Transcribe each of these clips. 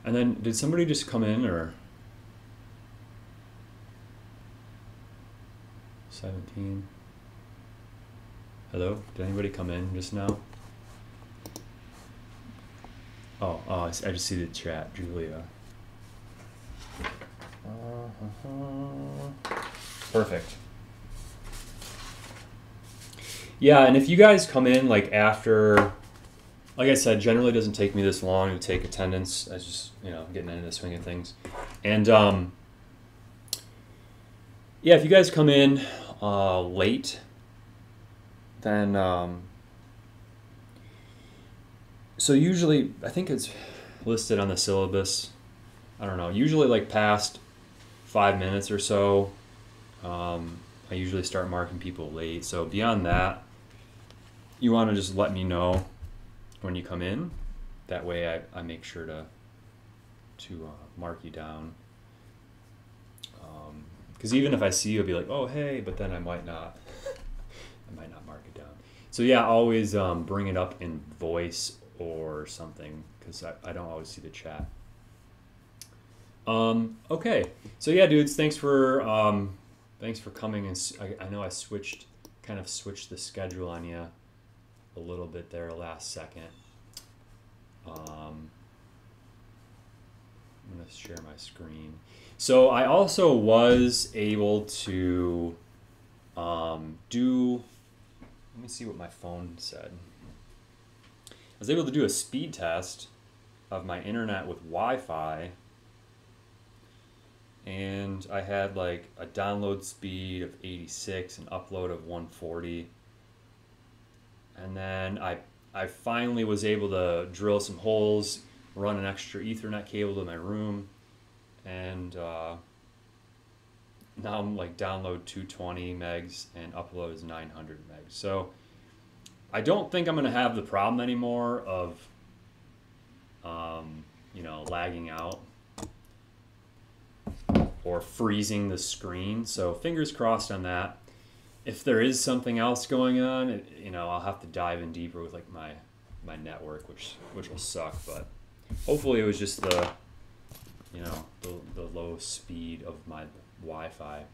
And then, did somebody just come in, or 17? Hello? Did anybody come in just now? Oh, I just see the chat, Julia. Perfect. Yeah, and if you guys come in like after, like I said, generally it doesn't take me this long to take attendance. I was just, getting into the swing of things. And yeah, if you guys come in late, then so usually I think it's listed on the syllabus. I don't know. Usually like past 5 minutes or so, I usually start marking people late. So beyond that, you want to just let me know when you come in. That way I make sure to mark you down. Because even if I see you, I'll be like, oh, hey, but then I might not. I might not mark it down. So yeah, always bring it up in voice or something, because I don't always see the chat. Okay, so yeah, dudes, thanks for coming. And I know I kind of switched the schedule on you a little bit there last second. I'm gonna share my screen. So I also was able to do. Let me see what my phone said. I was able to do a speed test of my internet with Wi-Fi. And I had like a download speed of 86 and upload of 140. And then I finally was able to drill some holes, run an extra Ethernet cable to my room, and now I'm like download 220 megs and upload is 900 megs. So I don't think I'm gonna have the problem anymore of lagging out or freezing the screen. So fingers crossed on that. If there is something else going on, I'll have to dive in deeper with like my network, which will suck. But hopefully it was just the low speed of my Wi-Fi.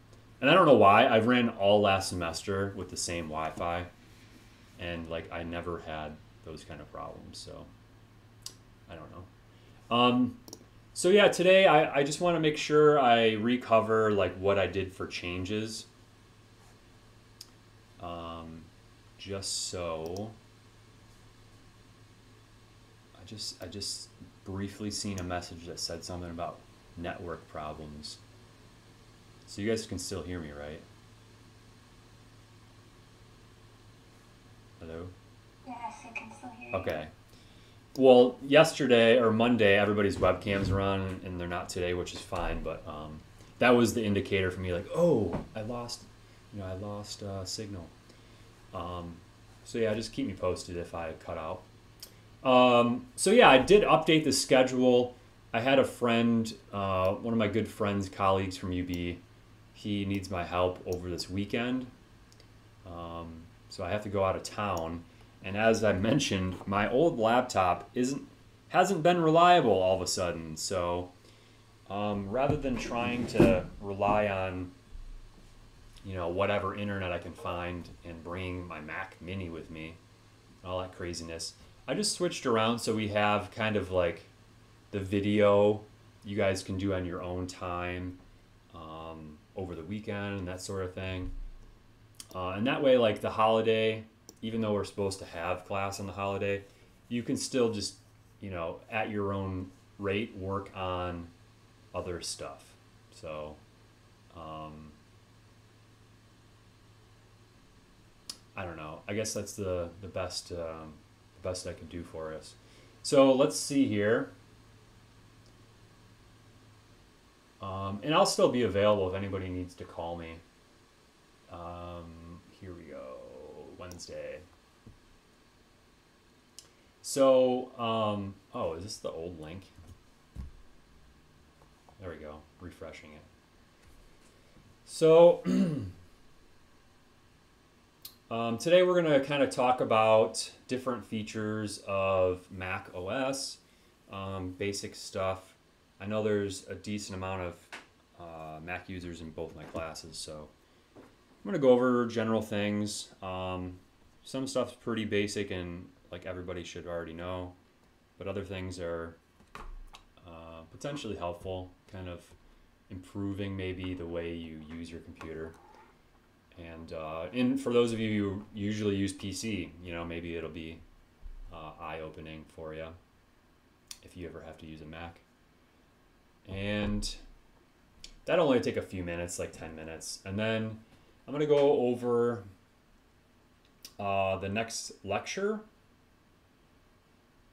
And I don't know why. I ran all last semester with the same Wi-Fi, and like I never had those kind of problems. So I don't know. So yeah, today I just want to make sure I recover like what I did for changes. Just so I just briefly seen a message that said something about network problems. So you guys can still hear me, right? Hello? Yes, I can still hear you. Okay. Well, yesterday or Monday, everybody's webcams are on, and they're not today, which is fine. But that was the indicator for me, like, oh, I lost signal. So yeah, just keep me posted if I cut out. So yeah, I did update the schedule. I had a friend, one of my good friends, colleagues from UB. He needs my help over this weekend. So I have to go out of town. And as I mentioned, my old laptop hasn't been reliable all of a sudden. So rather than trying to rely on whatever internet I can find and bringing my Mac Mini with me, all that craziness, I just switched around so we have kind of like the video you guys can do on your own time over the weekend and that sort of thing. And that way, like the holiday, even though we're supposed to have class on the holiday, you can still just, at your own rate, work on other stuff. So, I don't know. I guess that's the best I could do for us. So let's see here. And I'll still be available if anybody needs to call me. Here we go. Wednesday. So, oh, is this the old link? There we go. Refreshing it. So, today we're going to kind of talk about different features of Mac OS, basic stuff. I know there's a decent amount of Mac users in both my classes, so I'm gonna go over general things. Some stuff's pretty basic and like everybody should already know, but other things are potentially helpful, kind of improving maybe the way you use your computer. And for those of you who usually use PC, you know, maybe it'll be eye-opening for you if you ever have to use a Mac. And that'll only take a few minutes, like 10 minutes. And then I'm going to go over the next lecture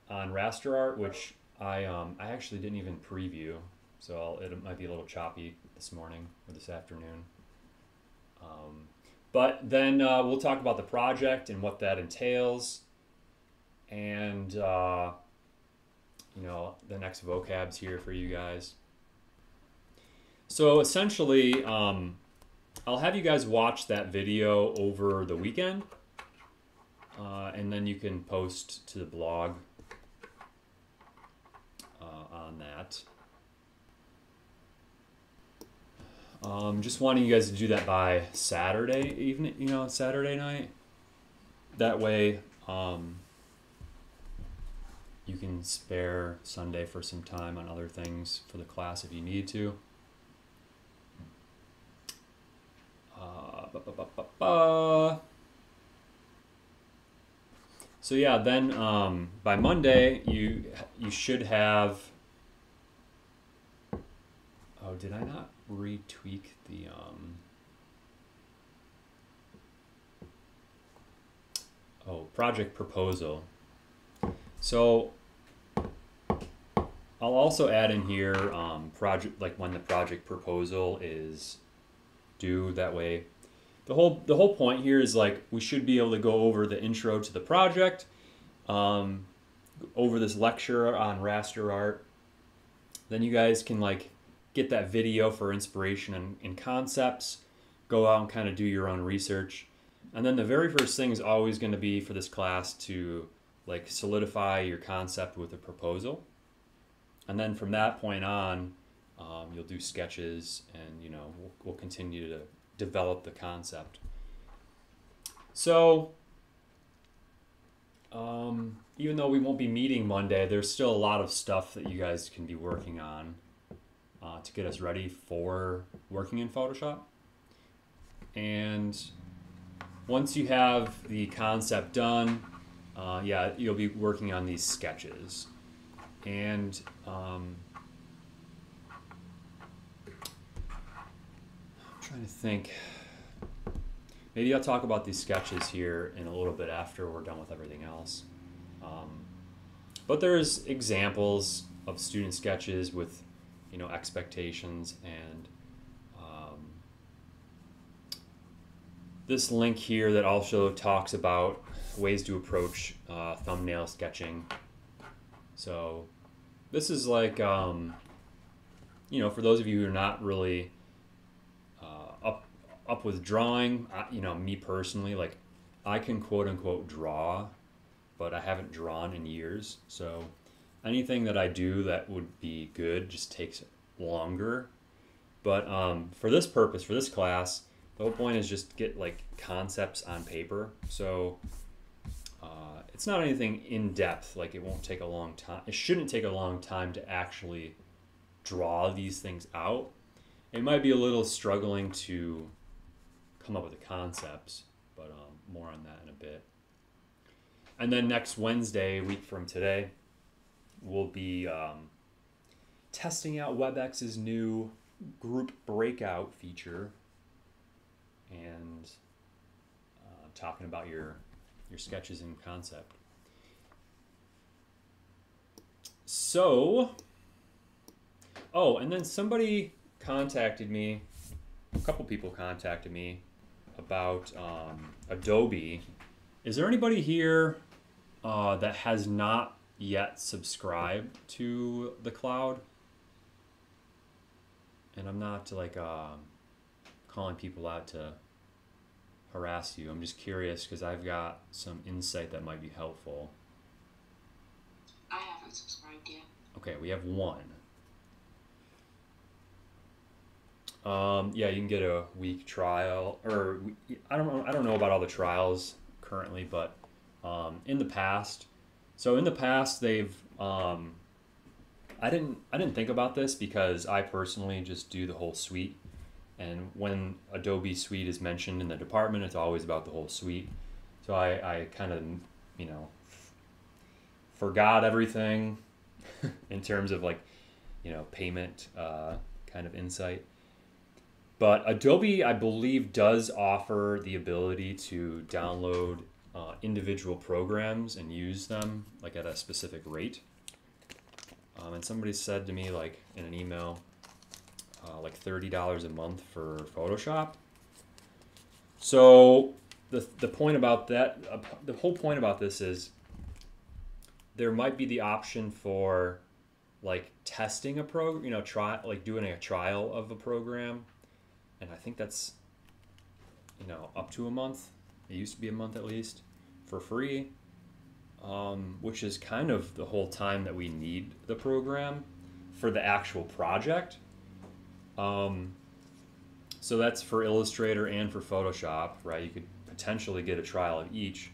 on raster art, which I actually didn't even preview, so it might be a little choppy this morning or this afternoon. But then we'll talk about the project and what that entails, and you know, the next vocabs here for you guys. So essentially, I'll have you guys watch that video over the weekend, and then you can post to the blog on that. Just wanting you guys to do that by Saturday evening, you know, Saturday night. That way, you can spare Sunday for some time on other things for the class if you need to. So yeah, then by Monday you should have. Oh, did I not retweak the project proposal? So I'll also add in here project, like when the project proposal is due. That way, the whole point here is like we should be able to go over the intro to the project, over this lecture on raster art. Then you guys can like get that video for inspiration and concepts, go out and kind of do your own research. And then the very first thing is always going to be for this class to like solidify your concept with a proposal. And then from that point on, you'll do sketches, and you know we'll continue to develop the concept. So even though we won't be meeting Monday, there's still a lot of stuff that you guys can be working on to get us ready for working in Photoshop. And once you have the concept done, yeah, you'll be working on these sketches. And I'm trying to think. Maybe I'll talk about these sketches here in a little bit after we're done with everything else. But there's examples of student sketches with, you know, expectations, and this link here that also talks about ways to approach thumbnail sketching. So this is like, you know, for those of you who are not really up with drawing, you know, me personally, like I can quote unquote draw, but I haven't drawn in years. So anything that I do that would be good just takes longer. But for this purpose, for this class, the whole point is just get like concepts on paper. So it's not anything in depth, like it won't take a long time. It shouldn't take a long time to actually draw these things out. It might be a little struggling to come up with the concepts, but more on that in a bit. And then next Wednesday, a week from today, we'll be testing out WebEx's new group breakout feature, and talking about your sketches and concept. So, oh, and then somebody contacted me, a couple people contacted me about Adobe. Is there anybody here that has not yet subscribed to the cloud? And I'm not like calling people out to harass you. I'm just curious because I've got some insight that might be helpful. I haven't subscribed yet. Okay, we have one. Yeah, you can get a week trial, or I don't know about all the trials currently, but in the past, they've I didn't think about this because I personally just do the whole suite, and when Adobe Suite is mentioned in the department, it's always about the whole suite. So I kind of, you know, forgot everything in terms of like, you know, payment kind of insight. But Adobe, I believe, does offer the ability to download individual programs and use them like at a specific rate. And somebody said to me like in an email, like $30 a month for Photoshop. So the point about that, the whole point about this is there might be the option for like testing a program, you know, like doing a trial of a program. And I think that's, you know, up to a month. It used to be a month at least for free, which is kind of the whole time that we need the program for the actual project. So that's for Illustrator and for Photoshop, right? You could potentially get a trial of each.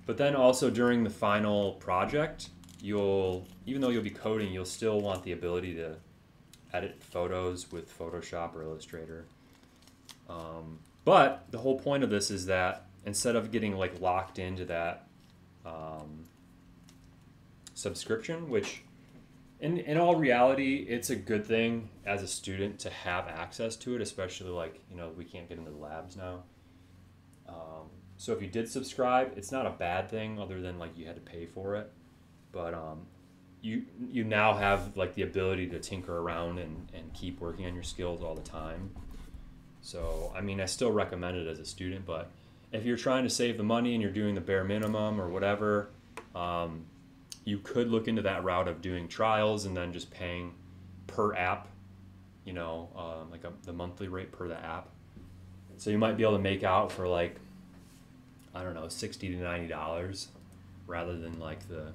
But then also during the final project, even though you'll be coding, you'll still want the ability to edit photos with Photoshop or Illustrator. But the whole point of this is that instead of getting like locked into that subscription, which in all reality, it's a good thing as a student to have access to it, especially like, you know, we can't get into the labs now. So if you did subscribe, it's not a bad thing other than like you had to pay for it. But you now have like the ability to tinker around and keep working on your skills all the time. So, I mean, I still recommend it as a student, but if you're trying to save the money and you're doing the bare minimum or whatever, you could look into that route of doing trials and then just paying per app, you know, like the monthly rate per the app. So you might be able to make out for like, I don't know, $60 to $90 rather than like the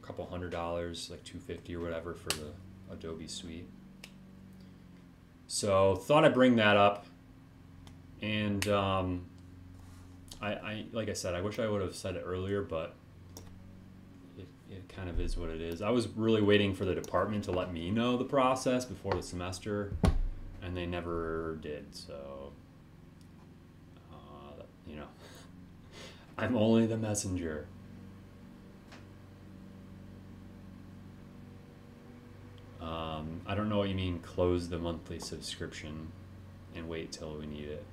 couple $100, like $250 or whatever for the Adobe Suite. So thought I'd bring that up, and I like I said, I wish I would have said it earlier, but it kind of is what it is. I was really waiting for the department to let me know the process before the semester, and they never did. So, you know, I'm only the messenger. I don't know what you mean, close the monthly subscription and wait till we need it.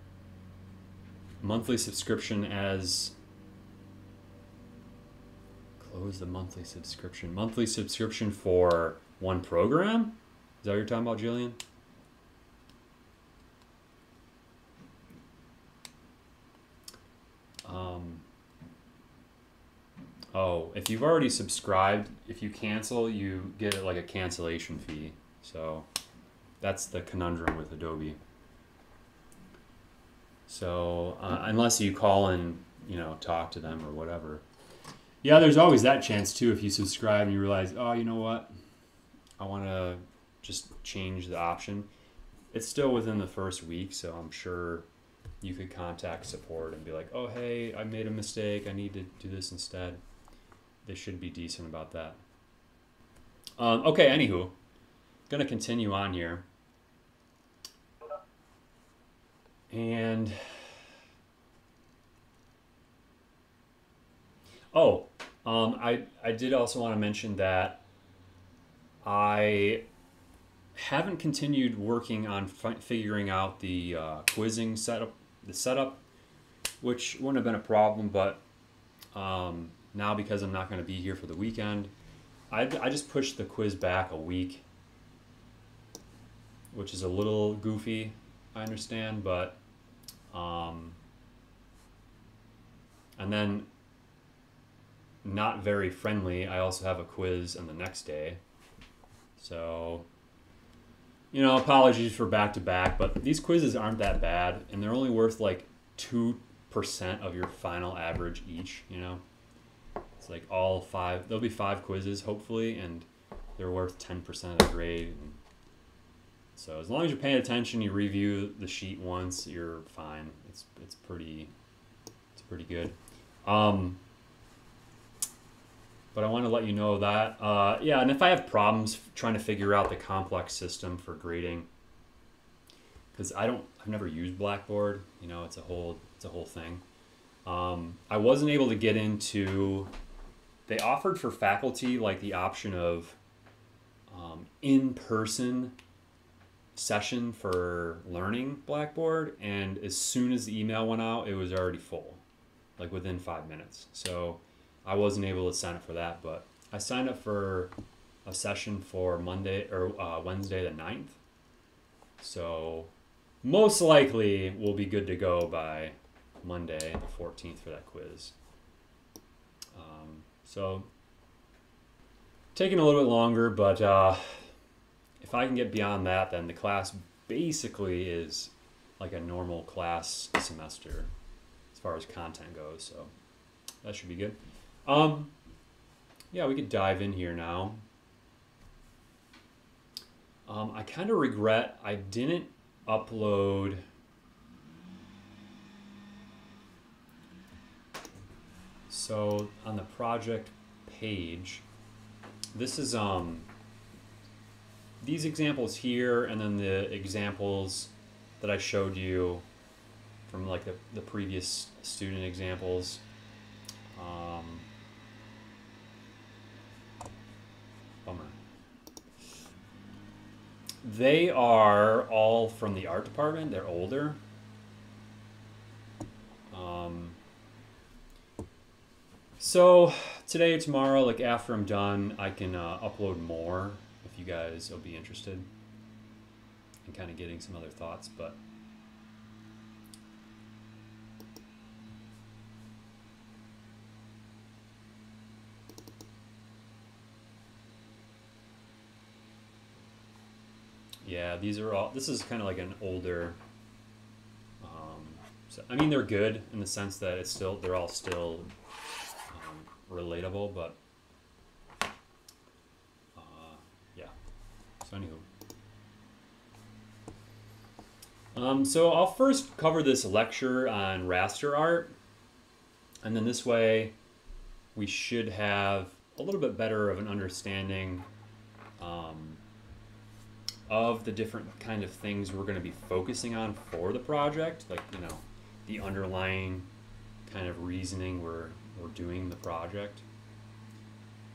Monthly subscription as... Close the monthly subscription. Monthly subscription for one program? Is that what you're talking about, Jillian? Oh, if you've already subscribed, if you cancel, you get like a cancellation fee. So that's the conundrum with Adobe. So unless you call and, you know, talk to them or whatever. Yeah, there's always that chance too if you subscribe and you realize, oh, you know what? I want to just change the option. It's still within the first week, so I'm sure you could contact support and be like, oh, hey, I made a mistake. I need to do this instead. They should be decent about that. Okay, anywho, going to continue on here. And, oh, I did also want to mention that I haven't continued working on figuring out the quizzing setup, which wouldn't have been a problem, but now because I'm not going to be here for the weekend, I just pushed the quiz back a week, which is a little goofy, I understand, but and then not very friendly, I also have a quiz on the next day. So, you know, apologies for back-to-back, but these quizzes aren't that bad, and they're only worth like 2% of your final average each, you know? It's like all 5, there'll be 5 quizzes, hopefully, and they're worth 10% of the grade. And So as long as you're paying attention, you review the sheet once, you're fine. It's pretty good. But I want to let you know that yeah, and if I have problems trying to figure out the complex system for grading, because I've never used Blackboard. You know, it's a whole thing. I wasn't able to get into. They offered for faculty like the option of in-person session for learning Blackboard, and as soon as the email went out, it was already full, like within 5 minutes. So I wasn't able to sign up for that, but I signed up for a session for Monday or Wednesday the 9th. So most likely we'll be good to go by Monday the 14th for that quiz. So taking a little bit longer, but if I can get beyond that, then the class basically is like a normal class semester as far as content goes. So that should be good. Yeah, we could dive in here now. I kind of regret I didn't upload so on the project page. This is these examples here, and then the examples that I showed you from like the previous student examples. Bummer. They are all from the art department. They're older. So today or tomorrow, like after I'm done, I can upload more if you guys will be interested in kind of getting some other thoughts. But yeah, these are all, this is kind of like an older, so, I mean, they're good in the sense that it's still, they're all still relatable, but yeah. So anywho, so I'll first cover this lecture on raster art, and then this way we should have a little bit better of an understanding of the different kind of things we're going to be focusing on for the project, like, you know, the underlying kind of reasoning we're doing the project.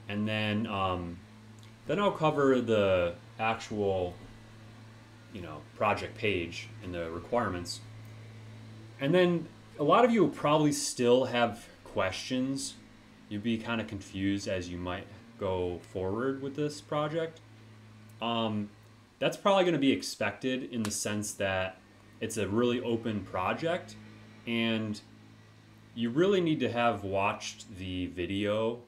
And then I'll cover the actual, you know, project page and the requirements. And then a lot of you will probably still have questions. You'd be kind of confused as you might go forward with this project. That's probably going to be expected in the sense that it's a really open project, and you really need to have watched the video,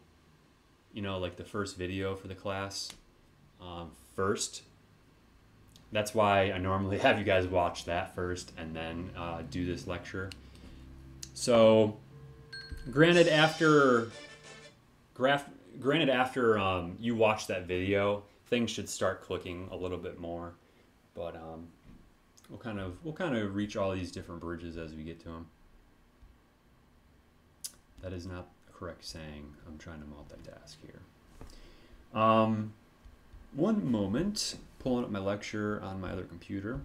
you know, like the first video for the class first. That's why I normally have you guys watch that first and then do this lecture. So granted after you watch that video, things should start clicking a little bit more, but we'll kind of reach all these different bridges as we get to them. That is not a correct saying. I'm trying to multitask here. One moment, pulling up my lecture on my other computer.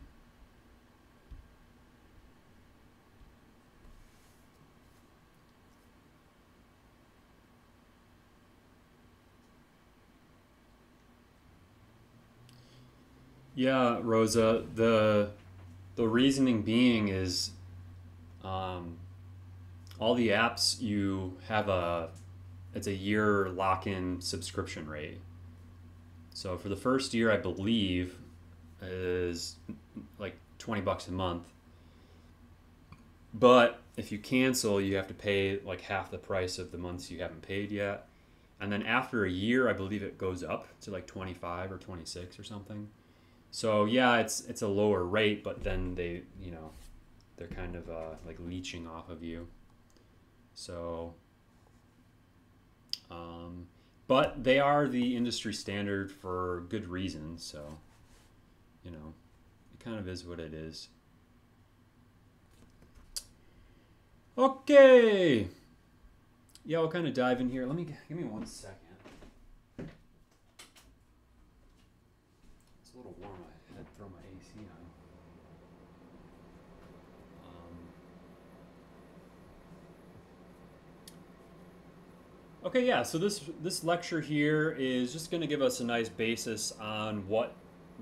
Yeah, Rosa, the reasoning being is all the apps you have it's a year lock-in subscription rate. So for the first year, I believe is like $20 a month. But if you cancel, you have to pay like half the price of the months you haven't paid yet. And then after a year, I believe it goes up to like 25 or 26 or something. So yeah, it's a lower rate, but then they, you know, they're kind of like leeching off of you. So, but they are the industry standard for good reason. So, you know, it kind of is what it is. Okay. Yeah, we'll kind of dive in here. Give me 1 second. It's a little warm. I had to throw my AC on. Okay, yeah, so this lecture here is just going to give us a nice basis on what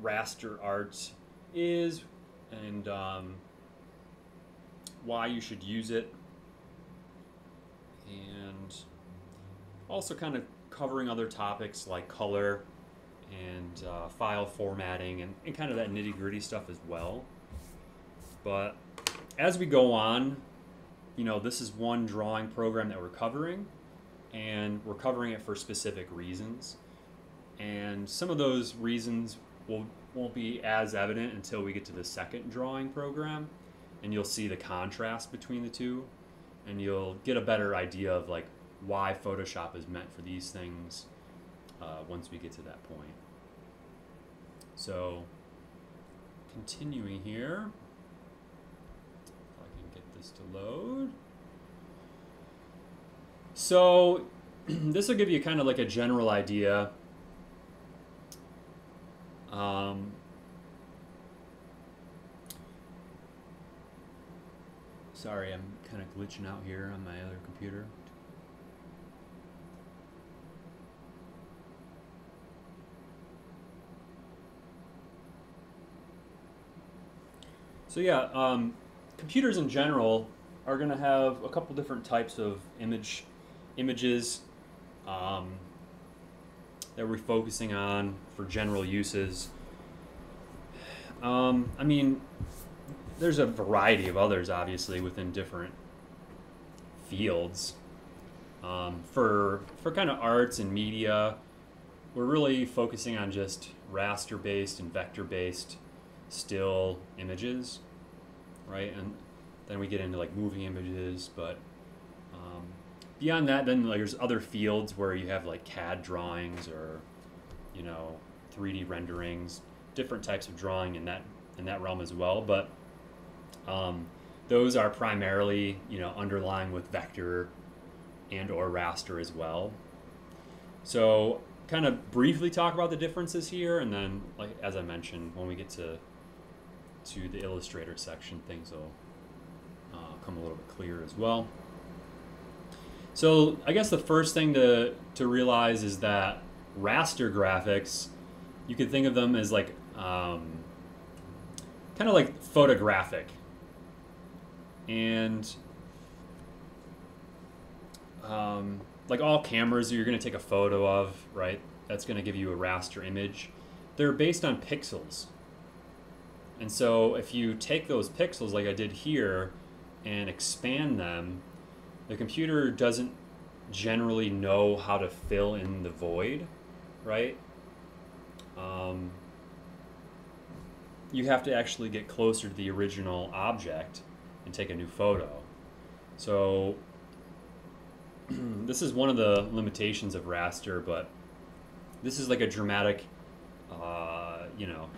raster art is and why you should use it, and also kind of covering other topics like color and file formatting and kind of that nitty-gritty stuff as well. But as we go on, you know, this is one drawing program that we're covering, and we're covering it for specific reasons. And some of those reasons won't be as evident until we get to the second drawing program, and you'll see the contrast between the two, and you'll get a better idea of like why Photoshop is meant for these things once we get to that point. So continuing here, if I can get this to load. So this will give you kind of like a general idea. Sorry, I'm kind of glitching out here on my other computer. So yeah, computers in general are going to have a couple different types of images that we're focusing on for general uses. I mean, there's a variety of others, obviously, within different fields. For kind of arts and media, we're really focusing on just raster-based and vector-based still images, right? And then we get into like moving images, but beyond that, then like there's other fields where you have like CAD drawings or, you know, 3D renderings, different types of drawing in that realm as well. But those are primarily, you know, underlying with vector and or raster as well. So kind of briefly talk about the differences here, and then, like as I mentioned, when we get to the Illustrator section, things will come a little bit clearer as well. So I guess the first thing to realize is that raster graphics, you could think of them as like kind of like photographic, and like all cameras you're going to take a photo of, right? That's going to give you a raster image. They're based on pixels. And so if you take those pixels like I did here and expand them, the computer doesn't generally know how to fill in the void, right? You have to actually get closer to the original object and take a new photo. So this is one of the limitations of raster, but this is like a dramatic, you know,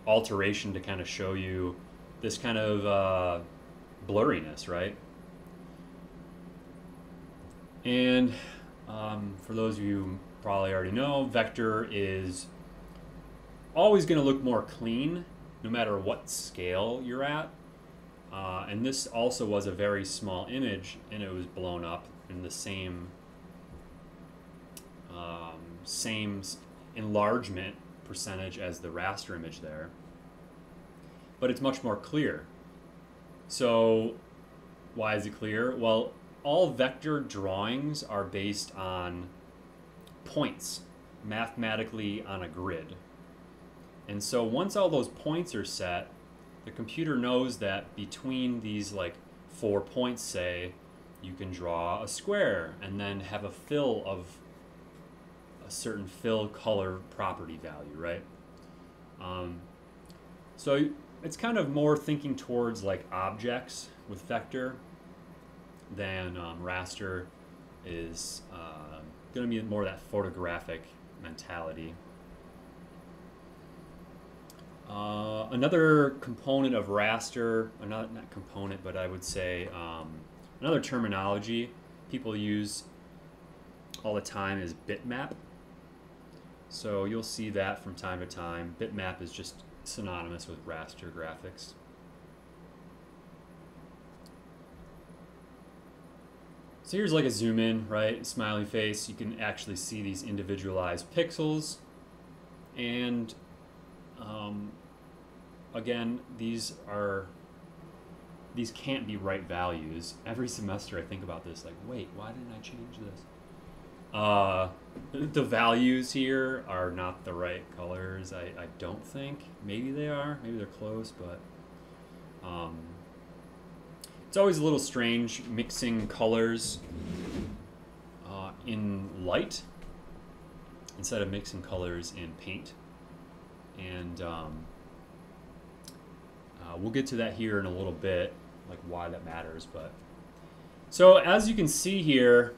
alteration to kind of show you this kind of blurriness, right? And for those of you who probably already know, vector is always going to look more clean no matter what scale you're at. And this also was a very small image, and it was blown up in the same enlargement percentage as the raster image there, but it's much more clear. So why is it clear? Well, all vector drawings are based on points mathematically on a grid. And so once all those points are set, the computer knows that between these like 4 points, say, you can draw a square and then have a fill of a certain fill color property value, right? So it's kind of more thinking towards like objects with vector than raster is going to be more that photographic mentality. Another component of raster, not component, but I would say another terminology people use all the time is bitmap. So you'll see that from time to time. Bitmap is just synonymous with raster graphics. So here's like a zoom in, right? Smiley face. You can actually see these individualized pixels. And again, these can't be right values. Every semester I think about this, like, wait, why didn't I change this? The values here are not the right colors, I don't think. Maybe they are, maybe they're close, but it's always a little strange mixing colors in light instead of mixing colors in paint. And we'll get to that here in a little bit, like why that matters. But so as you can see here,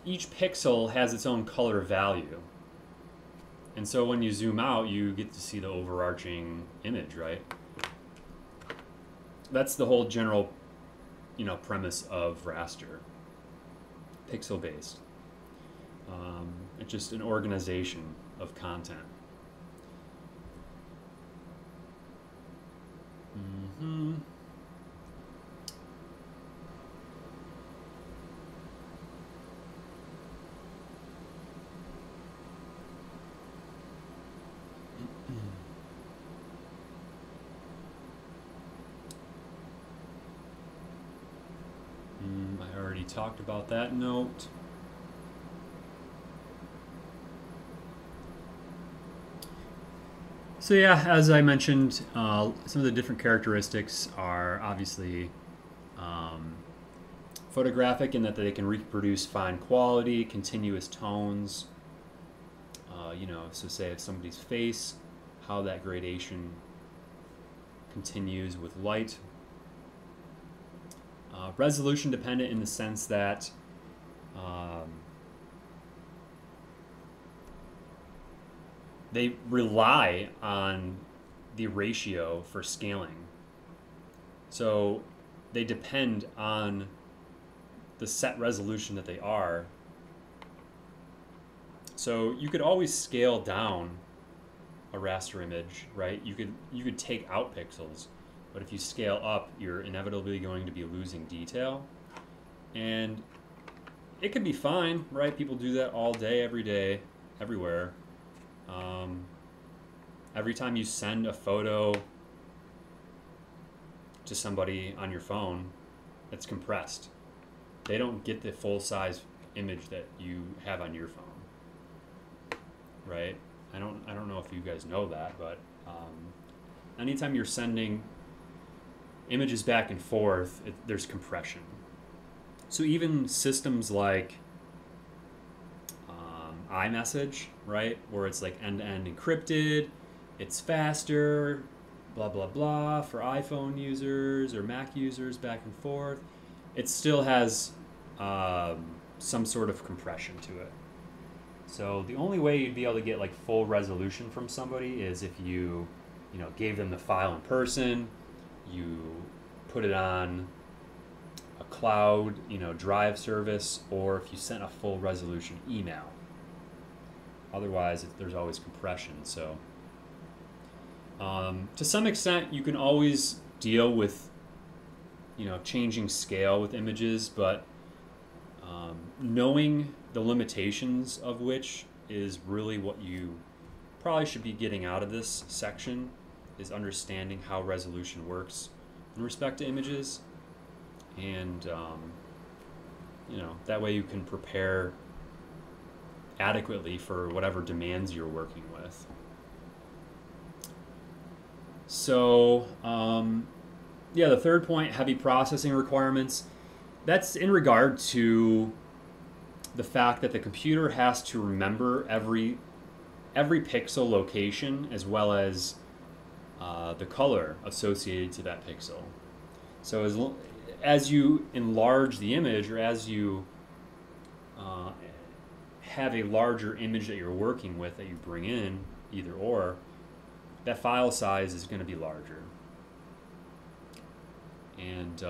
each pixel has its own color value. And so when you zoom out, you get to see the overarching image, right? That's the whole general, premise of raster, pixel-based. It's just an organization of content. I already talked about that note. So yeah, as I mentioned, some of the different characteristics are obviously photographic in that they can reproduce fine quality, continuous tones. So say if somebody's face, how that gradation continues with light. Resolution dependent in the sense that they rely on the ratio for scaling. So they depend on the set resolution that they are. So you could always scale down a raster image, right? You could take out pixels, but if you scale up, you're inevitably going to be losing detail. And it can be fine, right? People do that all day, every day, everywhere. Every time you send a photo to somebody on your phone, it's compressed. They don't get the full-size image that you have on your phone, right? I don't know if you guys know that, but anytime you're sending images back and forth, there's compression. So even systems like iMessage, right, where it's like end-to-end encrypted, it's faster, blah blah blah, for iPhone users or Mac users back and forth, it still has some sort of compression to it. So the only way you'd be able to get like full resolution from somebody is if you gave them the file in person, you put it on a cloud drive service, or if you sent a full resolution email. Otherwise, there's always compression. So to some extent, you can always deal with changing scale with images, but knowing the limitations of which is really what you probably should be getting out of this section, is understanding how resolution works in respect to images. And that way you can prepare adequately for whatever demands you're working with. So yeah, the third point, heavy processing requirements. That's in regard to the fact that the computer has to remember every pixel location, as well as the color associated to that pixel. So as you enlarge the image, or as you have a larger image that you're working with that you bring in, either or, that file size is going to be larger. And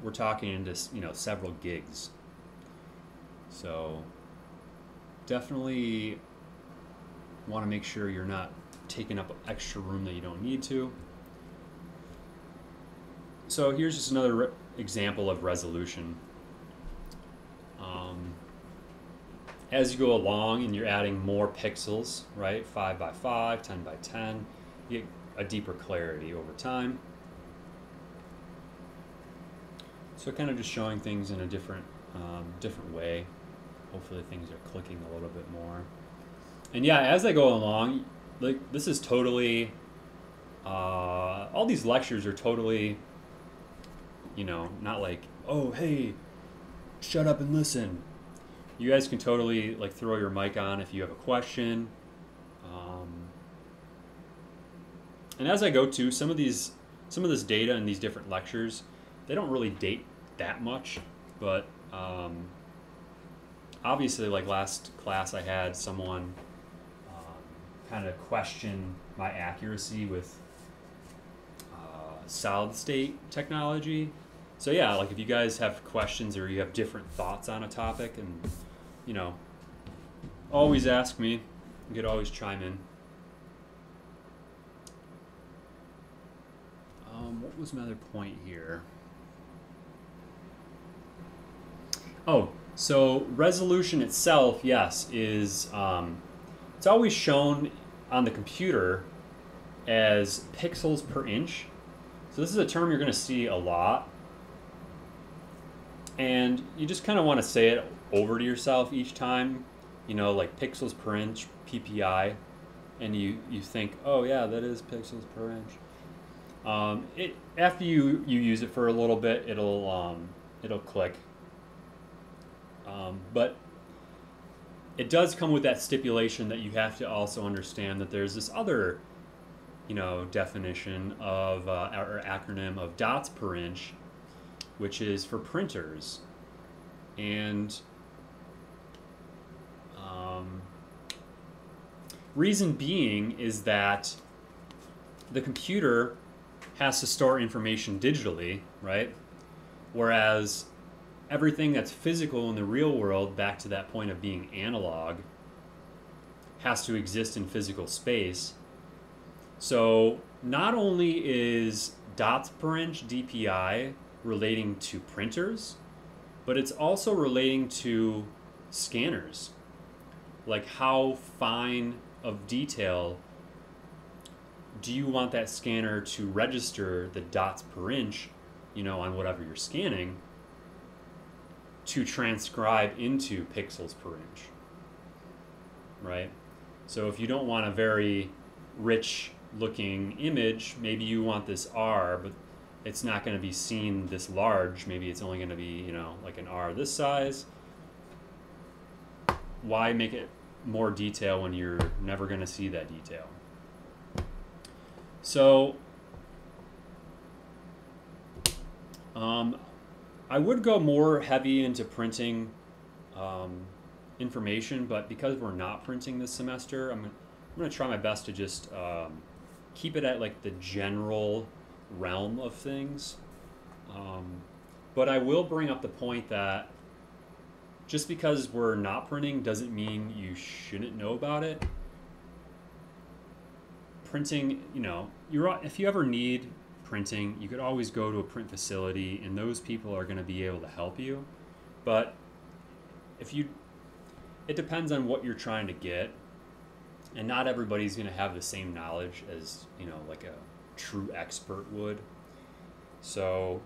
we're talking into, you know, several gigs. So definitely want to make sure you're not taking up extra room that you don't need to. So here's just another example of resolution. As you go along and you're adding more pixels, right, 5 by 5, 10 by 10, you get a deeper clarity over time. So kind of just showing things in a different way. Hopefully things are clicking a little bit more. And yeah, as I go along, like this is totally, all these lectures are totally, you know, not like, oh, hey, shut up and listen. You guys can totally like throw your mic on if you have a question. And as I go to some of this data in these different lectures, they don't really date that much, but obviously, like last class, I had someone kind of question my accuracy with solid state technology. So yeah, like if you guys have questions or you have different thoughts on a topic, and you know, always ask me. You could always chime in. What was my other point here? Oh, so resolution itself, yes, is it's always shown on the computer as pixels per inch. So this is a term you're going to see a lot. And you just kind of want to say it over to yourself each time, you know, like pixels per inch, PPI, and you think, oh yeah, that is pixels per inch. After you use it for a little bit, it'll click. But it does come with that stipulation that you have to also understand that there's this other, you know, definition of or acronym of dots per inch, which is for printers. And reason being is that the computer has to store information digitally, right? Whereas everything that's physical in the real world, back to that point of being analog, has to exist in physical space. So not only is dots per inch, DPI, relating to printers, but it's also relating to scanners. Like how fine of detail do you want that scanner to register the dots per inch, you know, on whatever you're scanning, to transcribe into pixels per inch, right? So if you don't want a very rich looking image, maybe you want this R, but it's not going to be seen this large. Maybe it's only going to be, you know, like an R this size. Why make it more detail when you're never going to see that detail? So I would go more heavy into printing information, but because we're not printing this semester, I'm going to try my best to just keep it at like the general realm of things. But I will bring up the point that just because we're not printing doesn't mean you shouldn't know about it. Printing, you know, if you ever need printing, you could always go to a print facility and those people are going to be able to help you. But it depends on what you're trying to get, and not everybody's going to have the same knowledge as, you know, like a true expert would. So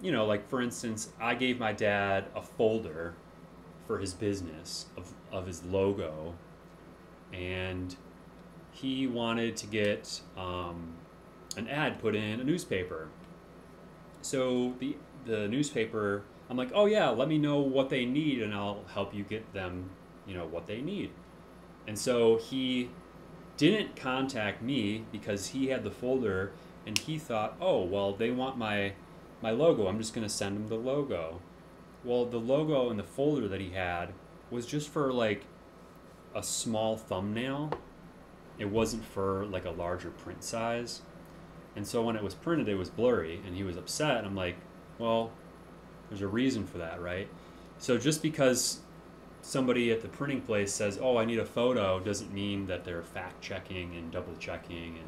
you know, like for instance, I gave my dad a folder for his business of his logo, and he wanted to get an ad put in a newspaper. So the newspaper, I'm like, oh yeah, let me know what they need and I'll help you get them, you know, what they need. And so he didn't contact me because he had the folder and he thought, oh, well, they want my logo. I'm just going to send them the logo. Well, the logo in the folder that he had was just for like a small thumbnail. it wasn't for like a larger print size. And so when it was printed, it was blurry, and he was upset. And I'm like, well, there's a reason for that, right? So just because somebody at the printing place says, oh, I need a photo, doesn't mean that they're fact checking and double checking.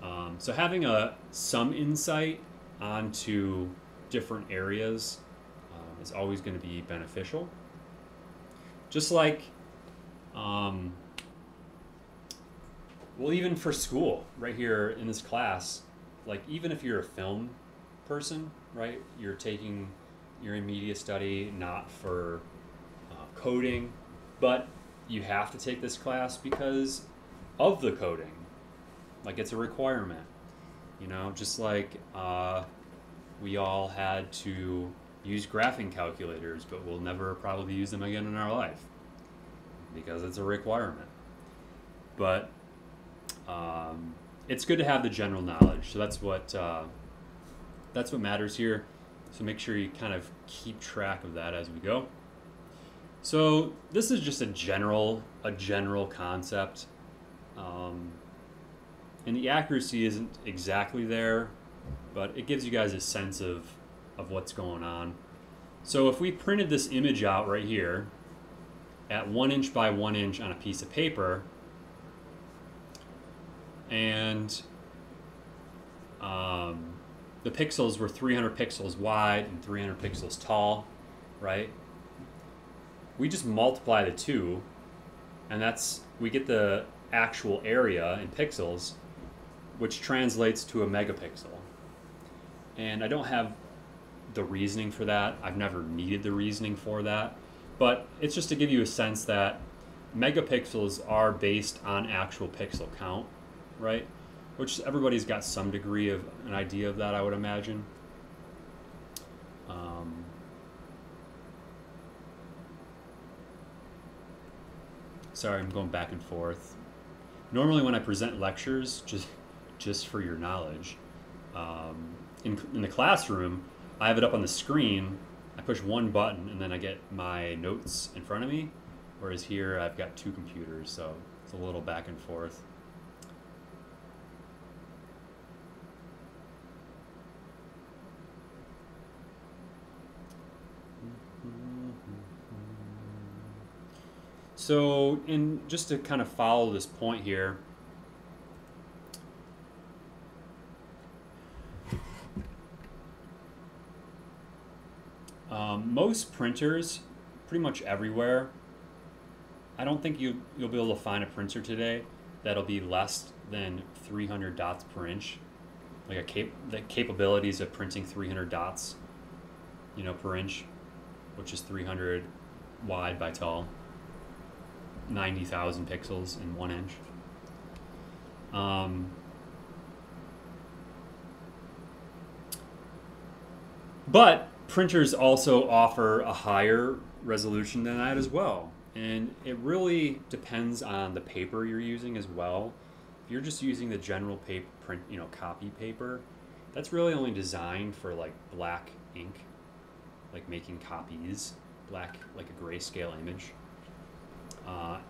And so having some insight onto different areas is always going to be beneficial. Just like, well, even for school, right here in this class, like even if you're a film person, right, you're in media study, not for coding, but you have to take this class because of the coding. Like it's a requirement, you know, just like we all had to use graphing calculators, but we'll never probably use them again in our life because it's a requirement. But it's good to have the general knowledge. So that's what matters here. So make sure you kind of keep track of that as we go. So this is just a general concept. And the accuracy isn't exactly there, but it gives you guys a sense of what's going on. So if we printed this image out right here at 1 inch by 1 inch on a piece of paper, and the pixels were 300 pixels wide and 300 pixels tall, right? We just multiply the two, and we get the actual area in pixels, which translates to a megapixel. And I don't have the reasoning for that. I've never needed the reasoning for that. But it's just to give you a sense that megapixels are based on actual pixel count, right? Which everybody's got some degree of an idea of that, I would imagine. Sorry, I'm going back and forth. Normally when I present lectures, just for your knowledge, in the classroom, I have it up on the screen. I push one button and then I get my notes in front of me. Whereas here I've got two computers, so it's a little back and forth. So, just to kind of follow this point here, most printers, pretty much everywhere, I don't think you'll be able to find a printer today that'll be less than 300 dots per inch. Like the capabilities of printing 300 dots, you know, per inch, which is 300 wide by tall. 90,000 pixels in 1 inch. But printers also offer a higher resolution than that as well. And it really depends on the paper you're using as well. If you're just using the general paper print, you know, copy paper, that's really only designed for like black ink, like making copies, black, like a grayscale image.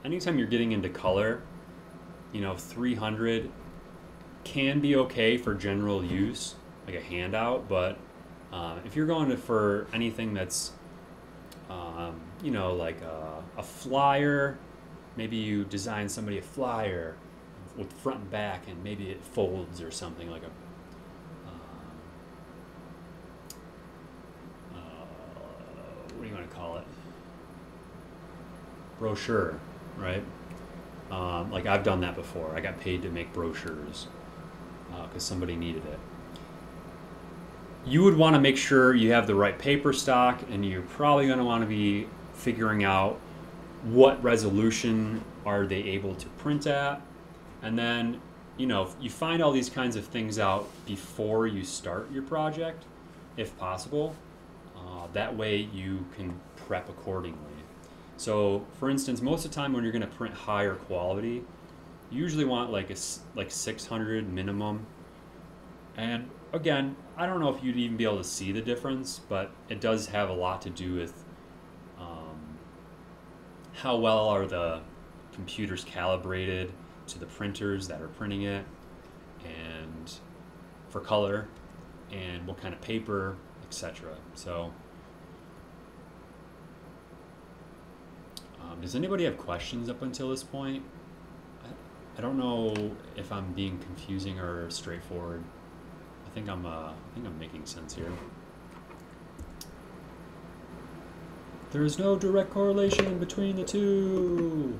Anytime you're getting into color, you know, 300 can be okay for general use, like a handout, but if you're going for anything that's, you know, like a flyer, maybe you design somebody a flyer with front and back, and maybe it folds or something like a, what do you want to call it? Brochure, right? Like I've done that before. I got paid to make brochures because somebody needed it. You would want to make sure you have the right paper stock, and you're probably going to want to be figuring out what resolution are they able to print at. And then, you know, you find all these kinds of things out before you start your project, if possible. That way you can prep accordingly. So, for instance, most of the time when you're going to print higher quality, you usually want like 600 minimum. And again, I don't know if you'd even be able to see the difference, but it does have a lot to do with how well are the computers calibrated to the printers that are printing it, and for color, and what kind of paper, etc. So, does anybody have questions up until this point? I don't know if I'm being confusing or straightforward. I think I'm making sense here. There is no direct correlation between the two.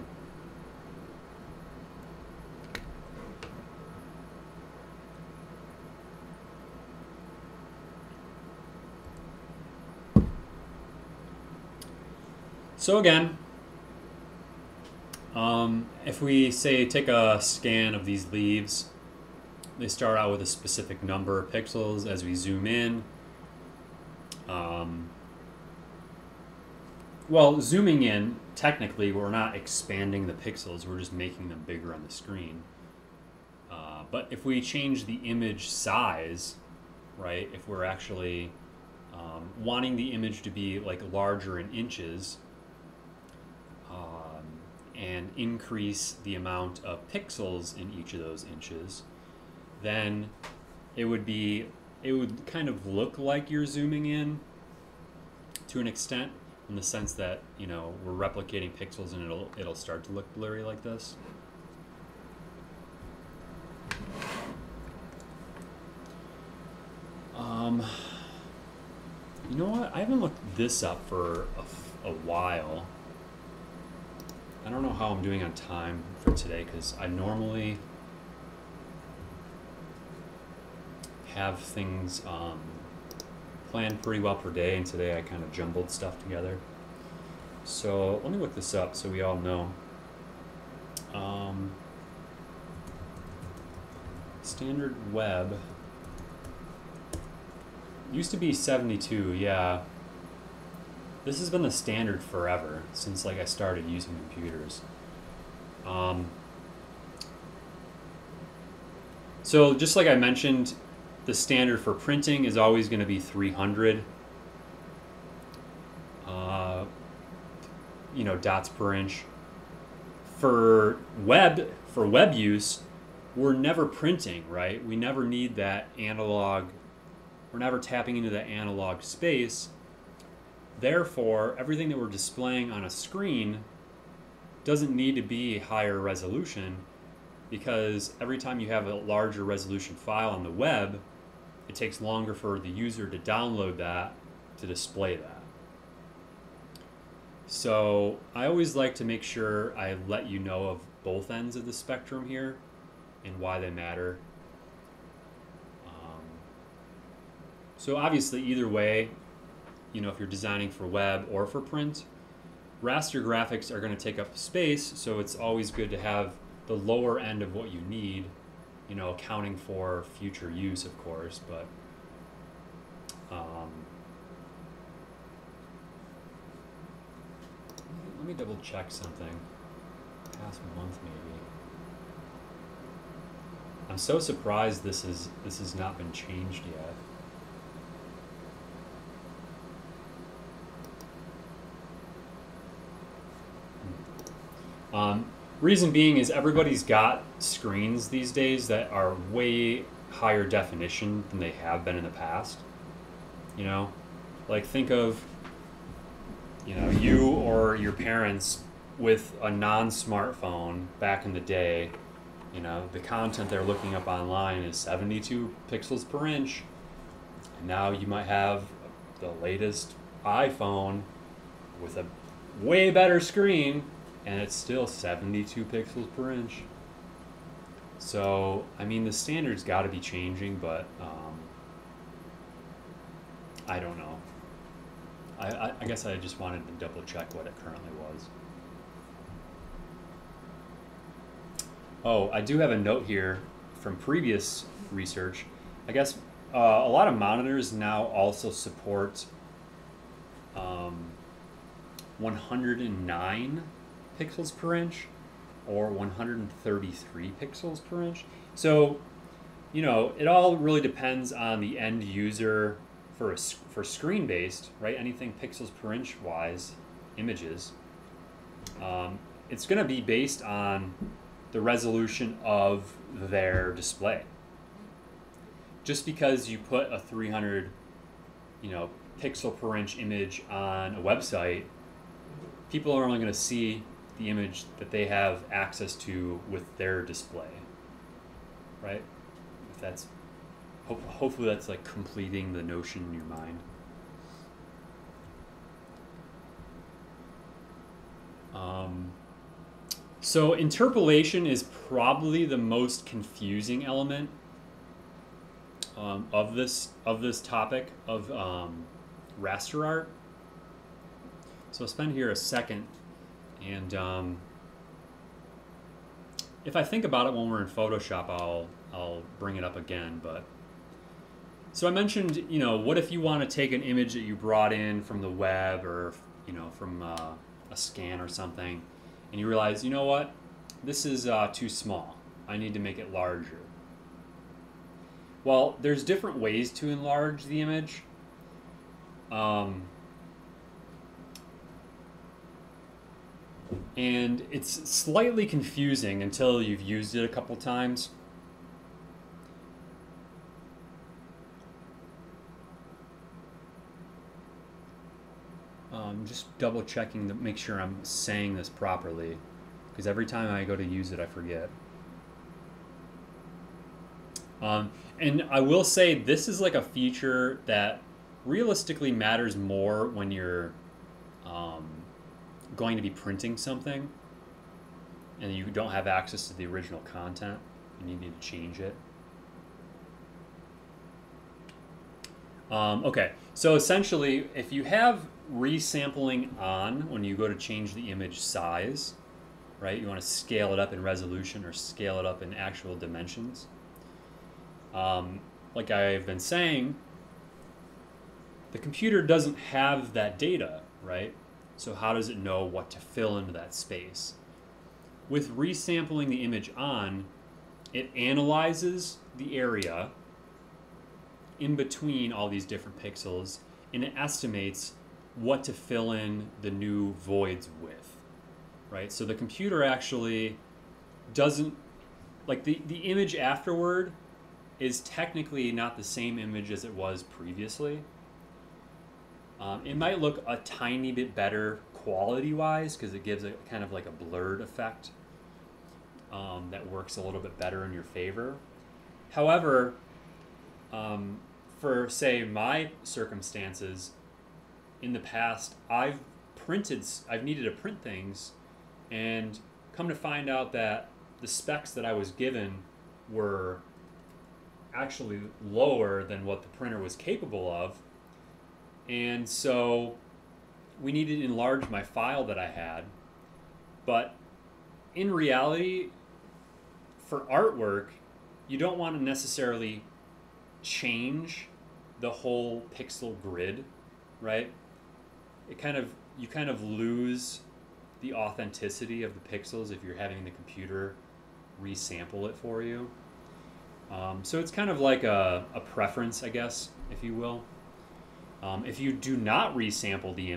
So again, if we say take a scan of these leaves, they start out with a specific number of pixels. As we zoom in, well, zooming in, technically we're not expanding the pixels, we're just making them bigger on the screen. But if we change the image size, right, if we're actually wanting the image to be like larger in inches, and increase the amount of pixels in each of those inches, then it would kind of look like you're zooming in to an extent, in the sense that, you know, we're replicating pixels and it'll start to look blurry like this. You know what? I haven't looked this up for a while. I don't know how I'm doing on time for today, because I normally have things planned pretty well per day, and today I kind of jumbled stuff together. So let me look this up so we all know. Standard web used to be 72, yeah. This has been the standard forever, since like I started using computers. So just like I mentioned, the standard for printing is always going to be 300 you know, dots per inch. For web use, we're never printing, right? We never need that analog, we're never tapping into that analog space. Therefore, everything that we're displaying on a screen doesn't need to be higher resolution, because every time you have a larger resolution file on the web, it takes longer for the user to download that to display that. So I always like to make sure I let you know of both ends of the spectrum here and why they matter. So obviously either way, you know, if you're designing for web or for print, raster graphics are going to take up space, so it's always good to have the lower end of what you need, you know, accounting for future use, of course, but let me double check something. Past month maybe. I'm so surprised this has not been changed yet. Reason being is everybody's got screens these days that are way higher definition than they have been in the past. You know, like think of, you know, you or your parents with a non-smartphone back in the day. You know, the content they're looking up online is 72 pixels per inch. And now you might have the latest iPhone with a way better screen, and it's still 72 pixels per inch. So, I mean, the standard's got to be changing, but I don't know. I guess I just wanted to double check what it currently was. Oh, I do have a note here from previous research. I guess a lot of monitors now also support 109 pixels per inch or 133 pixels per inch. So, you know, it all really depends on the end user for screen based, right? Anything pixels per inch wise, images. It's going to be based on the resolution of their display. Just because you put a 300, pixel per inch image on a website, people are only going to see the image that they have access to with their display, right? If that's hopefully that's like completing the notion in your mind. So interpolation is probably the most confusing element of this topic of raster art. So I'll spend here a second, and if I think about it when we're in Photoshop, I'll bring it up again. But so I mentioned, what if you want to take an image that you brought in from the web or from a scan or something, and you realize, you know what, this is too small. I need to make it larger. Well, there's different ways to enlarge the image. And it's slightly confusing until you've used it a couple times. Just double checking to make sure I'm saying this properly, because every time I go to use it, I forget. And I will say this is like a feature that realistically matters more when you're going to be printing something and you don't have access to the original content and you need to change it. Okay, so essentially if you have resampling on when you go to change the image size, right, you want to scale it up in resolution or scale it up in actual dimensions. Like I've been saying, the computer doesn't have that data, right? So how does it know what to fill into that space? With resampling the image on, it analyzes the area in between all these different pixels, and it estimates what to fill in the new voids with, right? So the computer actually doesn't, like the image afterward is technically not the same image as it was previously. It might look a tiny bit better quality-wise because it gives a kind of like a blurred effect that works a little bit better in your favor. However, for say my circumstances, in the past I've needed to print things, and come to find out that the specs that I was given were actually lower than what the printer was capable of, and so we needed to enlarge my file that I had. But in reality, for artwork, you don't want to necessarily change the whole pixel grid, right? You kind of lose the authenticity of the pixels if you're having the computer resample it for you. So it's kind of like a preference, I guess, if you will. If you do not resample the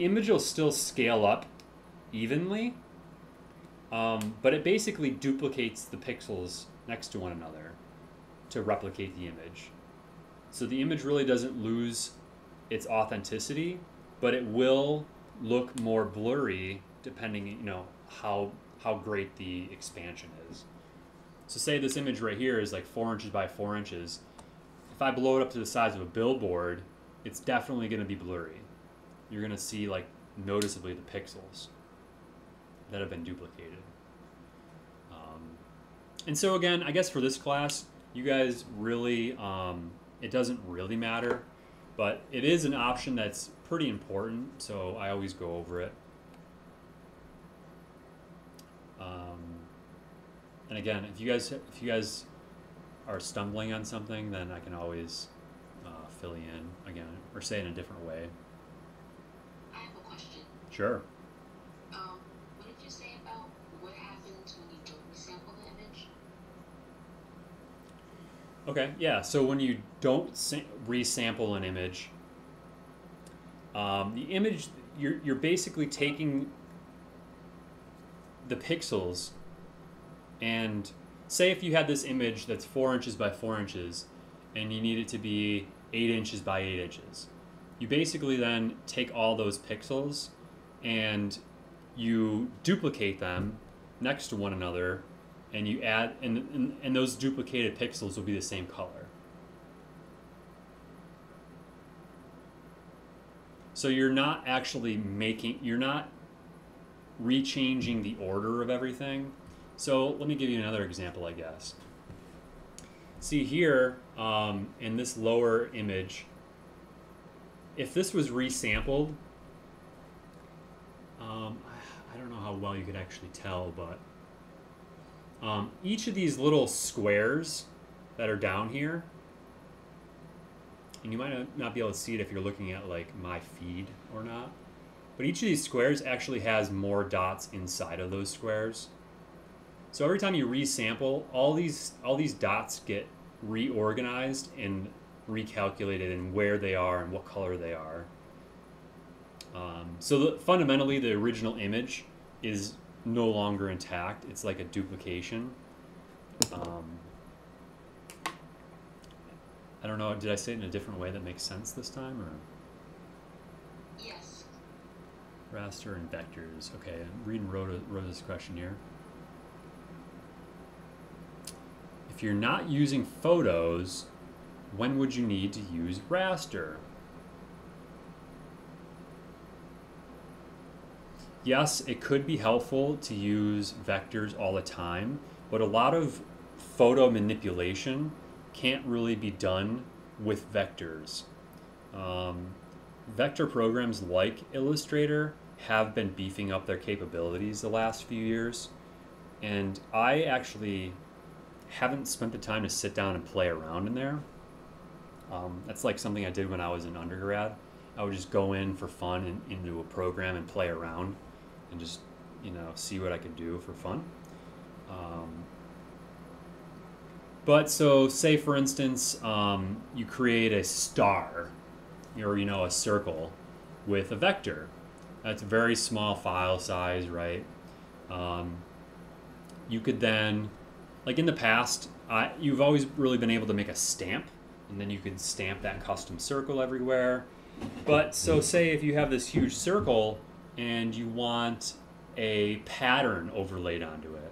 image will still scale up evenly, but it basically duplicates the pixels next to one another to replicate the image. So the image really doesn't lose its authenticity, but it will look more blurry depending, how great the expansion is. So say this image right here is like 4 inches by 4 inches. If I blow it up to the size of a billboard, it's definitely going to be blurry. You're going to see like noticeably the pixels that have been duplicated. And so again, I guess for this class, you guys really, it doesn't really matter, but it is an option that's pretty important, so I always go over it. And again, if you guys are stumbling on something, then I can always fill you in again, or say it in a different way. I have a question. Sure. What did you say about what happens when you don't resample the image? Okay, yeah, so when you don't resample an image, the image, you're basically taking the pixels And say if you had this image that's 4 inches by 4 inches and you need it to be 8 inches by 8 inches. You basically then take all those pixels and you duplicate them next to one another, and you add, and those duplicated pixels will be the same color. So you're not actually you're not rechanging the order of everything. So let me give you another example, I guess. See here, in this lower image, if this was resampled, I don't know how well you could actually tell, but each of these little squares that are down here, and you might not be able to see it if you're looking at like my feed or not, but each of these squares actually has more dots inside of those squares. So every time you resample, all these dots get reorganized and recalculated in where they are and what color they are. So fundamentally, the original image is no longer intact. It's like a duplication. I don't know, did I say it in a different way that makes sense this time? Or? Yes. Raster and vectors. Okay, I'm reading Rosa's question here. If you're not using photos, when would you need to use raster? Yes, it could be helpful to use vectors all the time, but a lot of photo manipulation can't really be done with vectors. Vector programs like Illustrator have been beefing up their capabilities the last few years, and I actually haven't spent the time to sit down and play around in there. That's like something I did when I was in undergrad. I would just go in for fun and into a program and play around and just, you know, see what I could do for fun. But so say for instance, you create a star or, you know, a circle with a vector. That's a very small file size, right? You could then, like in the past, you've always really been able to make a stamp, and then you could stamp that custom circle everywhere. But so say if you have this huge circle and you want a pattern overlaid onto it,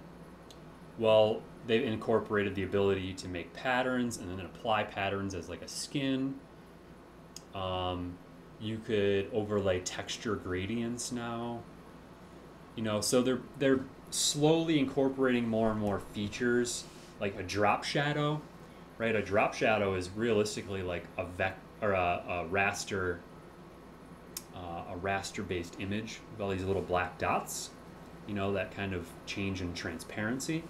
well, they've incorporated the ability to make patterns and then apply patterns as like a skin. You could overlay texture gradients now. You know, so they're slowly incorporating more and more features, like a drop shadow, right? A drop shadow is realistically like a raster-based image with all these little black dots. You know, that kind of change in transparency.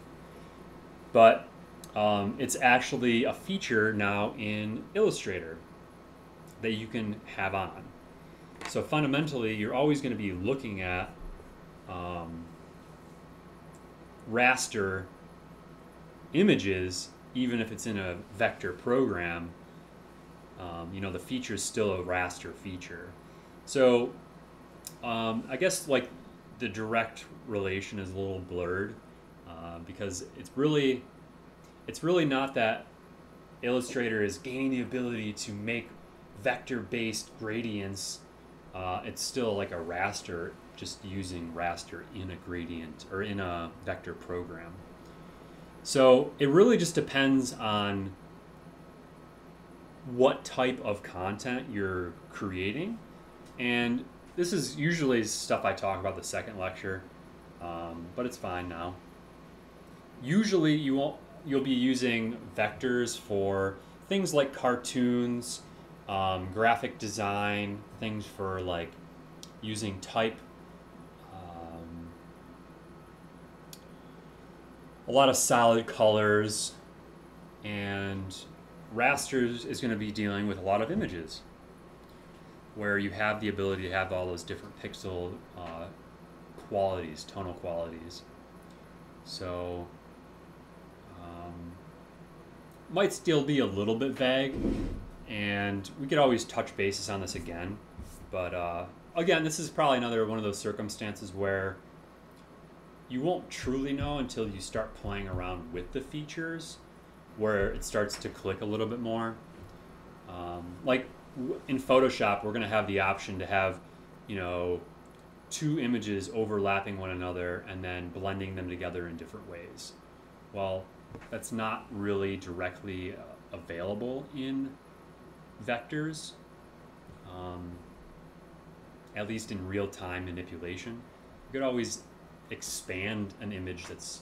But it's actually a feature now in Illustrator that you can have on. So fundamentally, you're always going to be looking at raster images, even if it's in a vector program. You know, the feature is still a raster feature. So I guess like the direct relation is a little blurred because it's really not that Illustrator is gaining the ability to make vector-based gradients. It's still like a raster, just using raster in a gradient or in a vector program. So it really just depends on what type of content you're creating. And this is usually stuff I talk about the second lecture, but it's fine now. Usually you'll be using vectors for things like cartoons, graphic design, things for like using type, a lot of solid colors, and rasters is going to be dealing with a lot of images where you have the ability to have all those different pixel qualities, tonal qualities. So might still be a little bit vague, and we could always touch bases on this again. But again, this is probably another one of those circumstances where you won't truly know until you start playing around with the features, where it starts to click a little bit more. Like in Photoshop, we're going to have the option to have, you know, two images overlapping one another and then blending them together in different ways. Well, that's not really directly available in vectors, at least in real-time manipulation. You could always expand an image that's,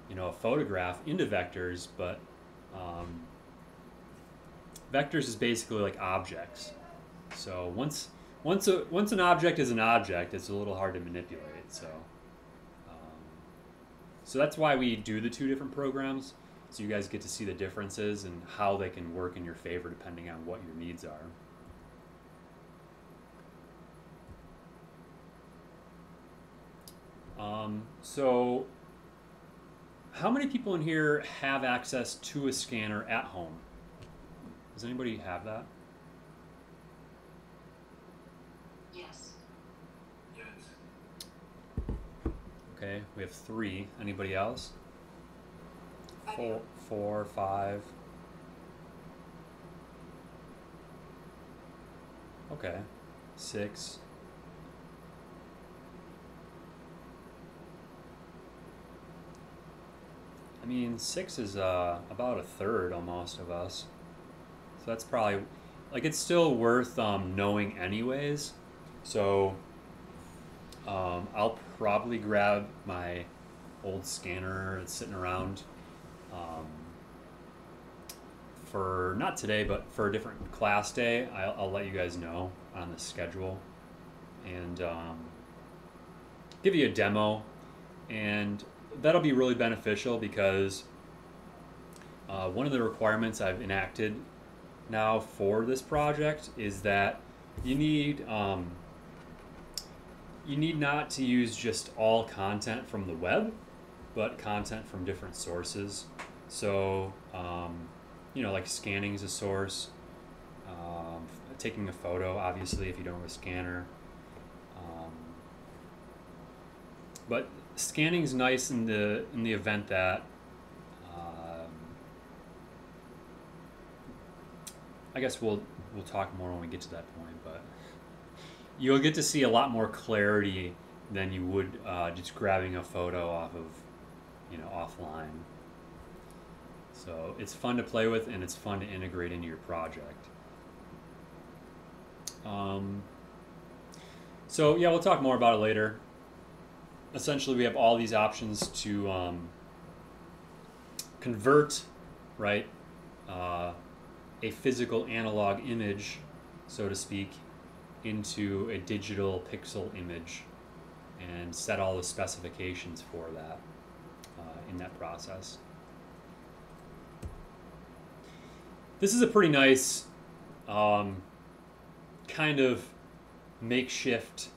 you know, a photograph into vectors, but vectors is basically like objects. So once an object is an object, it's a little hard to manipulate. So that's why we do the two different programs, so you guys get to see the differences and how they can work in your favor depending on what your needs are. So how many people in here have access to a scanner at home? Does anybody have that? Yes. Okay, we have 3. Anybody else? I do. 4, 5. Okay, 6. I mean, 6 is about a third almost of us. So that's probably, like, it's still worth knowing anyways. So I'll probably grab my old scanner that's sitting around for, not today, but for a different class day. I'll let you guys know on the schedule and give you a demo. And that'll be really beneficial because one of the requirements I've enacted now for this project is that you need not to use just all content from the web, but content from different sources. So you know, like scanning is a source, taking a photo, obviously, if you don't have a scanner. But scanning is nice in the event that I guess we'll talk more when we get to that point, but you'll get to see a lot more clarity than you would just grabbing a photo off of, you know, offline. So it's fun to play with and it's fun to integrate into your project. So yeah, we'll talk more about it later. Essentially, we have all these options to convert, right, a physical analog image, so to speak, into a digital pixel image and set all the specifications for that in that process. This is a pretty nice kind of makeshift,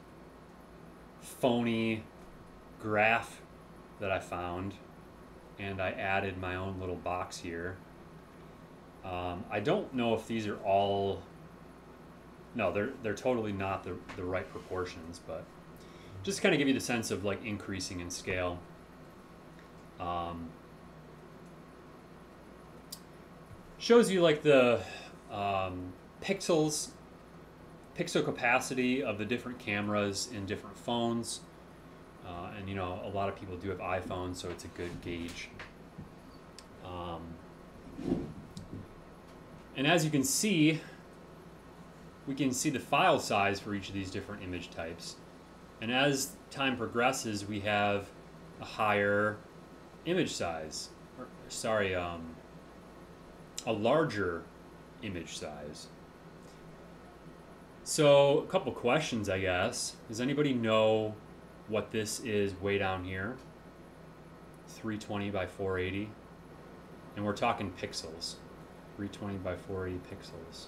phony graph that I found, and I added my own little box here. I don't know if these are all, no, they're totally not the right proportions, but just to kind of give you the sense of like increasing in scale. Shows you like the pixel capacity of the different cameras in different phones. And you know, a lot of people do have iPhones, so it's a good gauge. And as you can see, we can see the file size for each of these different image types. And as time progresses, we have a higher image size. Or, sorry, a larger image size. So a couple questions, I guess. Does anybody know what this is way down here? 320 by 480. And we're talking pixels. 320 by 480 pixels.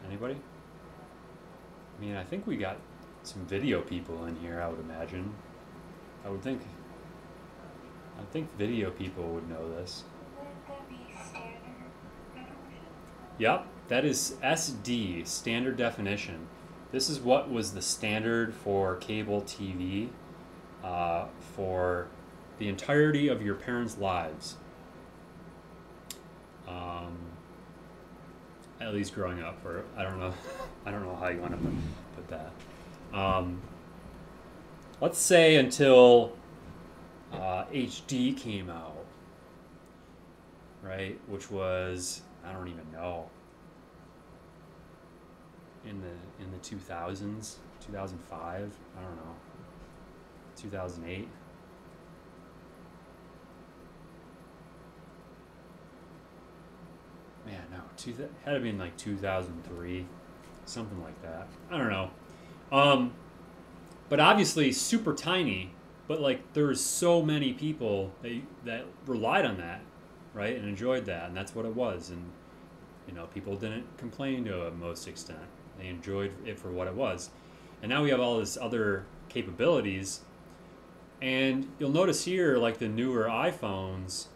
Anybody? I mean, I think we got some video people in here, I would imagine. I think video people would know this. Would that be standard resolution? Yep, that is SD, standard definition. This is what was the standard for cable TV for the entirety of your parents' lives. At least growing up, or I don't know, I don't know how you want to put that. Let's say until HD came out, right? Which was, I don't even know, in the 2000s, 2005, I don't know, 2008. Man, no, had to be in like 2003, something like that. I don't know. But obviously super tiny. But like there was so many people that relied on that, right, and enjoyed that, and that's what it was. And you know, people didn't complain to a most extent. They enjoyed it for what it was. And now we have all this other capabilities. And you'll notice here, like the newer iPhones,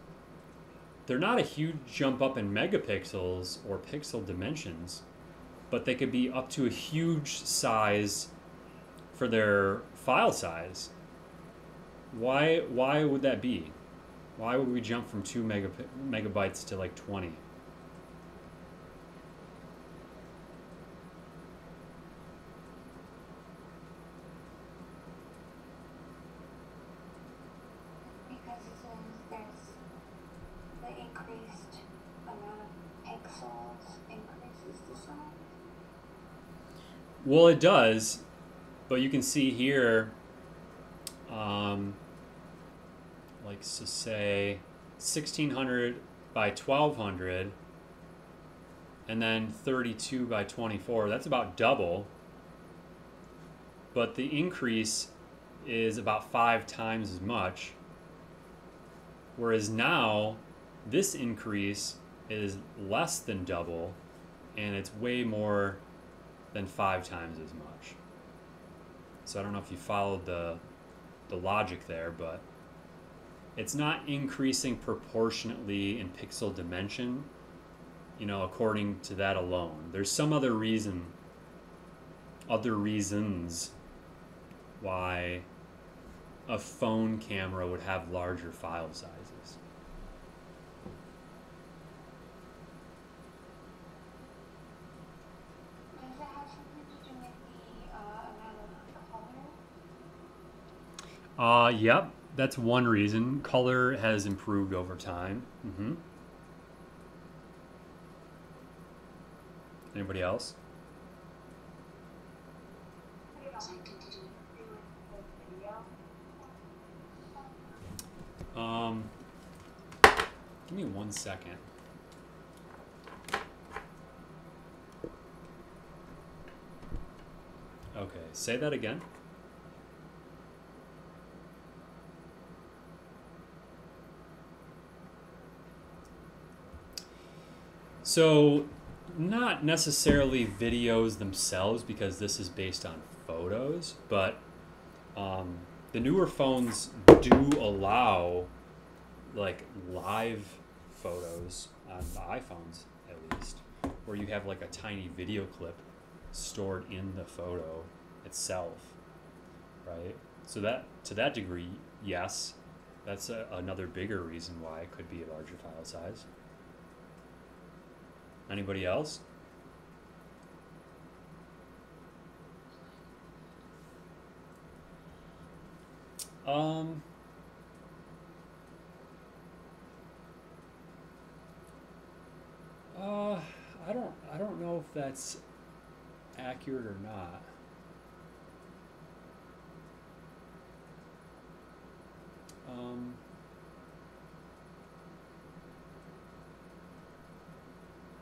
they're not a huge jump up in megapixels or pixel dimensions, but they could be up to a huge size for their file size. Why would that be? Why would we jump from 2 megabytes to like 20? Because there's the increased amount of pixels increases the size. Well, it does, but you can see here, like so say 1600 by 1200, and then 32 by 24. That's about double, but the increase is about 5 times as much. Whereas now, this increase is less than double, and it's way more than 5 times as much. So I don't know if you followed the logic there, but it's not increasing proportionately in pixel dimension, you know, according to that alone. There's some other reasons why a phone camera would have larger file sizes. Does it have something to do with the amount of color? Yep, that's one reason. Color has improved over time. Anybody else? Something to do with video? Give me 1 second. Okay, say that again. So, not necessarily videos themselves, because this is based on photos, but the newer phones do allow like live photos on the iPhones, at least, where you have like a tiny video clip stored in the photo itself, right? So that, to that degree, yes, that's another bigger reason why it could be a larger file size. Anybody else? I don't know if that's accurate or not.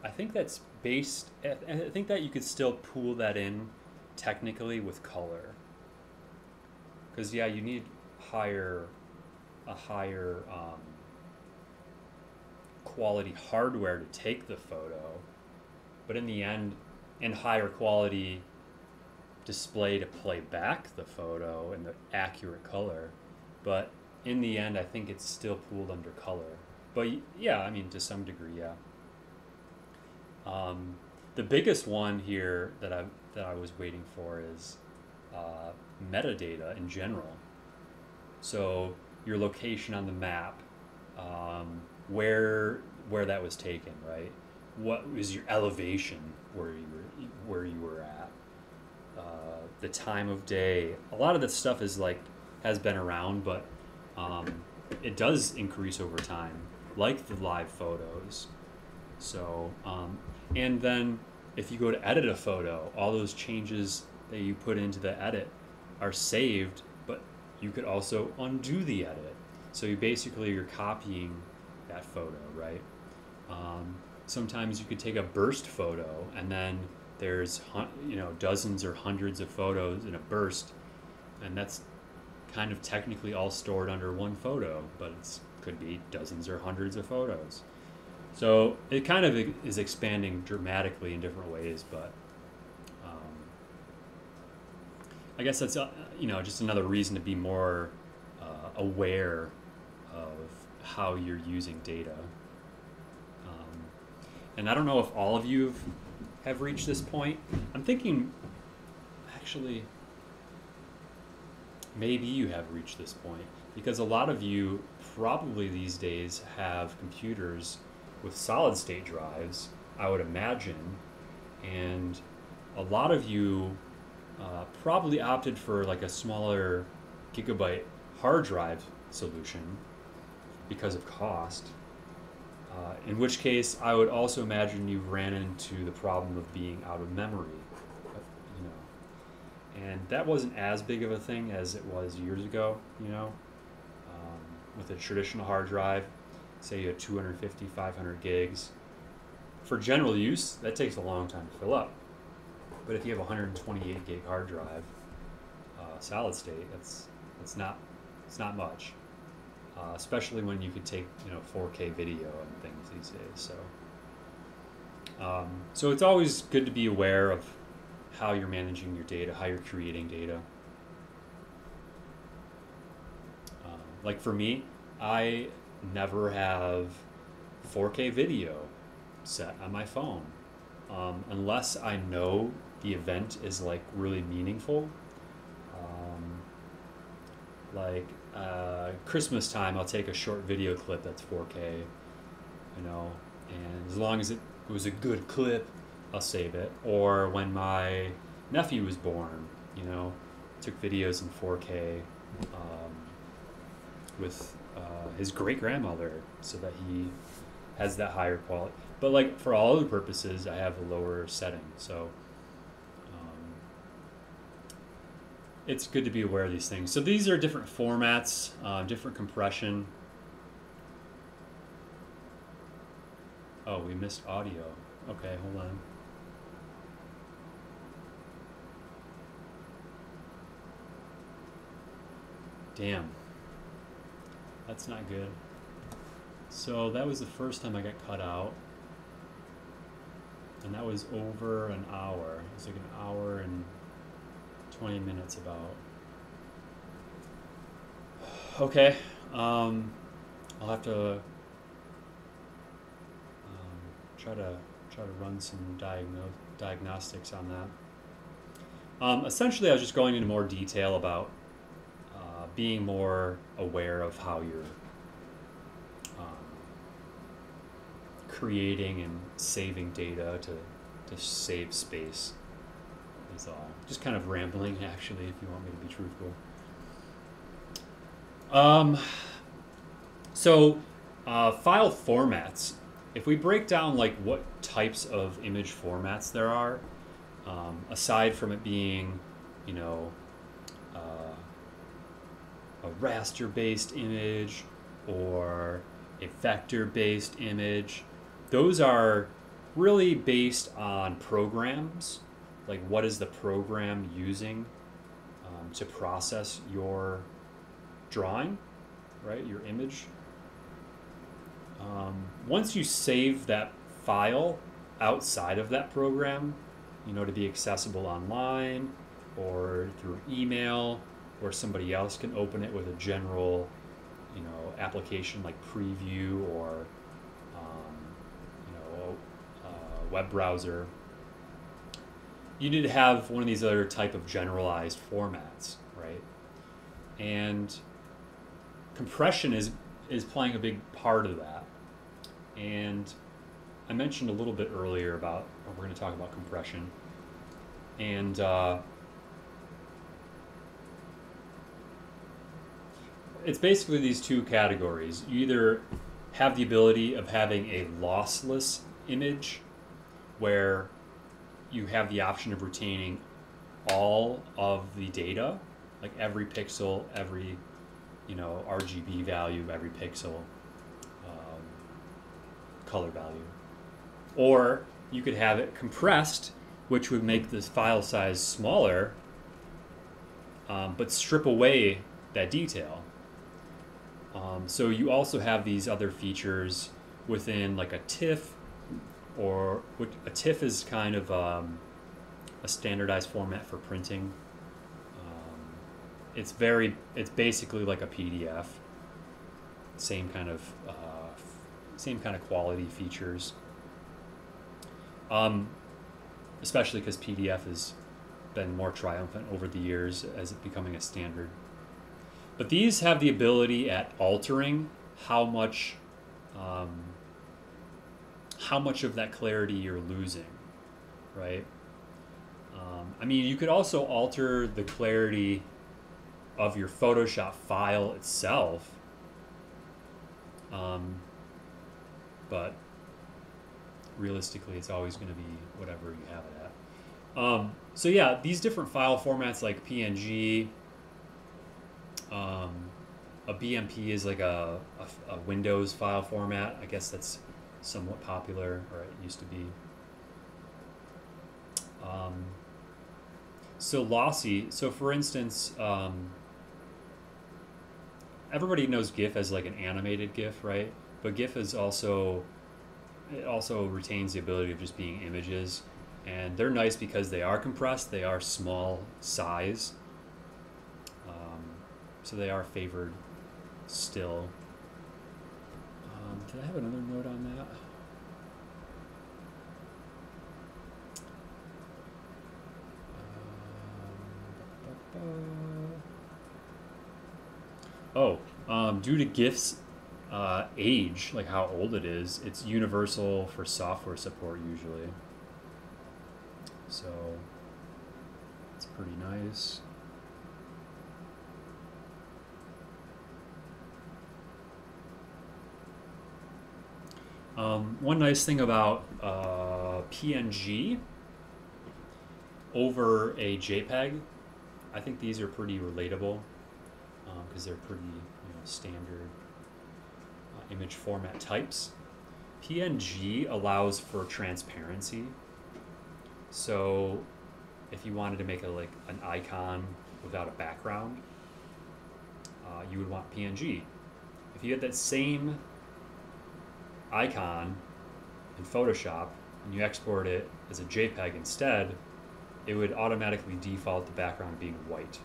I think that's based. I think that you could still pool that in technically with color, because yeah, you need a higher quality hardware to take the photo, but in the end, and higher quality display to play back the photo in the accurate color. But in the end, I think it's still pooled under color. But yeah, I mean, to some degree, yeah. The biggest one here that I was waiting for is metadata in general. So your location on the map, where that was taken, right? What was your elevation where you were at? The time of day. A lot of this stuff has been around, but it does increase over time, like the live photos. So, and then if you go to edit a photo, all those changes that you put into the edit are saved, but you could also undo the edit. So you're copying that photo, right? Sometimes you could take a burst photo, and then there's dozens or hundreds of photos in a burst, and that's kind of technically all stored under one photo, but it could be dozens or hundreds of photos. So it kind of is expanding dramatically in different ways, but I guess that's just another reason to be more aware of how you're using data. And I don't know if all of you have reached this point. I'm thinking, actually, maybe you have reached this point, because a lot of you probably these days have computers with solid state drives, I would imagine, and a lot of you probably opted for like a smaller gigabyte hard drive solution because of cost. In which case, I would also imagine you ran into the problem of being out of memory, and that wasn't as big of a thing as it was years ago. With a traditional hard drive, say you had 250, 500 gigs. For general use, that takes a long time to fill up. But if you have a 128 gig hard drive, solid state, it's not much. Especially when you could take 4K video and things these days. So it's always good to be aware of how you're managing your data, how you're creating data. Like for me, I never have 4K video set on my phone unless I know the event is like really meaningful. Christmas time, I'll take a short video clip that's 4K, and as long as it was a good clip, I'll save it. Or when my nephew was born, took videos in 4K with his great-grandmother so that he has that higher quality. But for all other purposes, I have a lower setting. So it's good to be aware of these things. So these are different formats, different compression. Oh, we missed audio. Okay, hold on. Damn. That's not good. So that was the first time I got cut out. And that was over an hour. It was like an hour and 20 minutes about. Okay. I'll have to try to run some diagnostics on that. Essentially, I was just going into more detail about being more aware of how you're creating and saving data to save space is all. Just kind of rambling, actually, if you want me to be truthful. So file formats. If we break down what types of image formats there are, aside from it being, a raster-based image or a vector-based image, those are really based on programs. Like, what is the program using to process your drawing, right? Your image. Once you save that file outside of that program, to be accessible online or through able, or somebody else can open it with a general, application like Preview or, web browser, you need to have one of these other type of generalized formats, right? And compression is playing a big part of that. And I mentioned a little bit earlier about, we're going to talk about compression. And it's basically these two categories. You either have the ability of having a lossless image where you have the option of retaining all of the data, like every pixel, every RGB value, every pixel, color value. Or you could have it compressed, which would make this file size smaller, but strip away that detail. So you also have these other features within like a TIFF, or a TIFF is kind of a standardized format for printing. It's basically like a PDF, same kind of quality features. Especially because PDF has been more triumphant over the years as it becoming a standard. But these have the ability at altering how much of that clarity you're losing, right? I mean, you could also alter the clarity of your Photoshop file itself, but realistically, it's always going to be whatever you have it at. So yeah, these different file formats like PNG, a BMP is like a Windows file format. I guess that's somewhat popular, or it used to be. So lossy. So for instance, everybody knows GIF as like an animated GIF, right? But GIF is also retains the ability of just being images, and they're nice because they are compressed. They are small size. So they are favored still. Did I have another note on that? Due to GIF's age, like how old it is, it's universal for software support usually. So it's pretty nice. One nice thing about PNG over a JPEG, I think these are pretty relatable because they're pretty standard image format types. PNG allows for transparency. So if you wanted to make an icon without a background, you would want PNG. If you had that same icon in Photoshop and you export it as a JPEG instead, it would automatically default the background being white,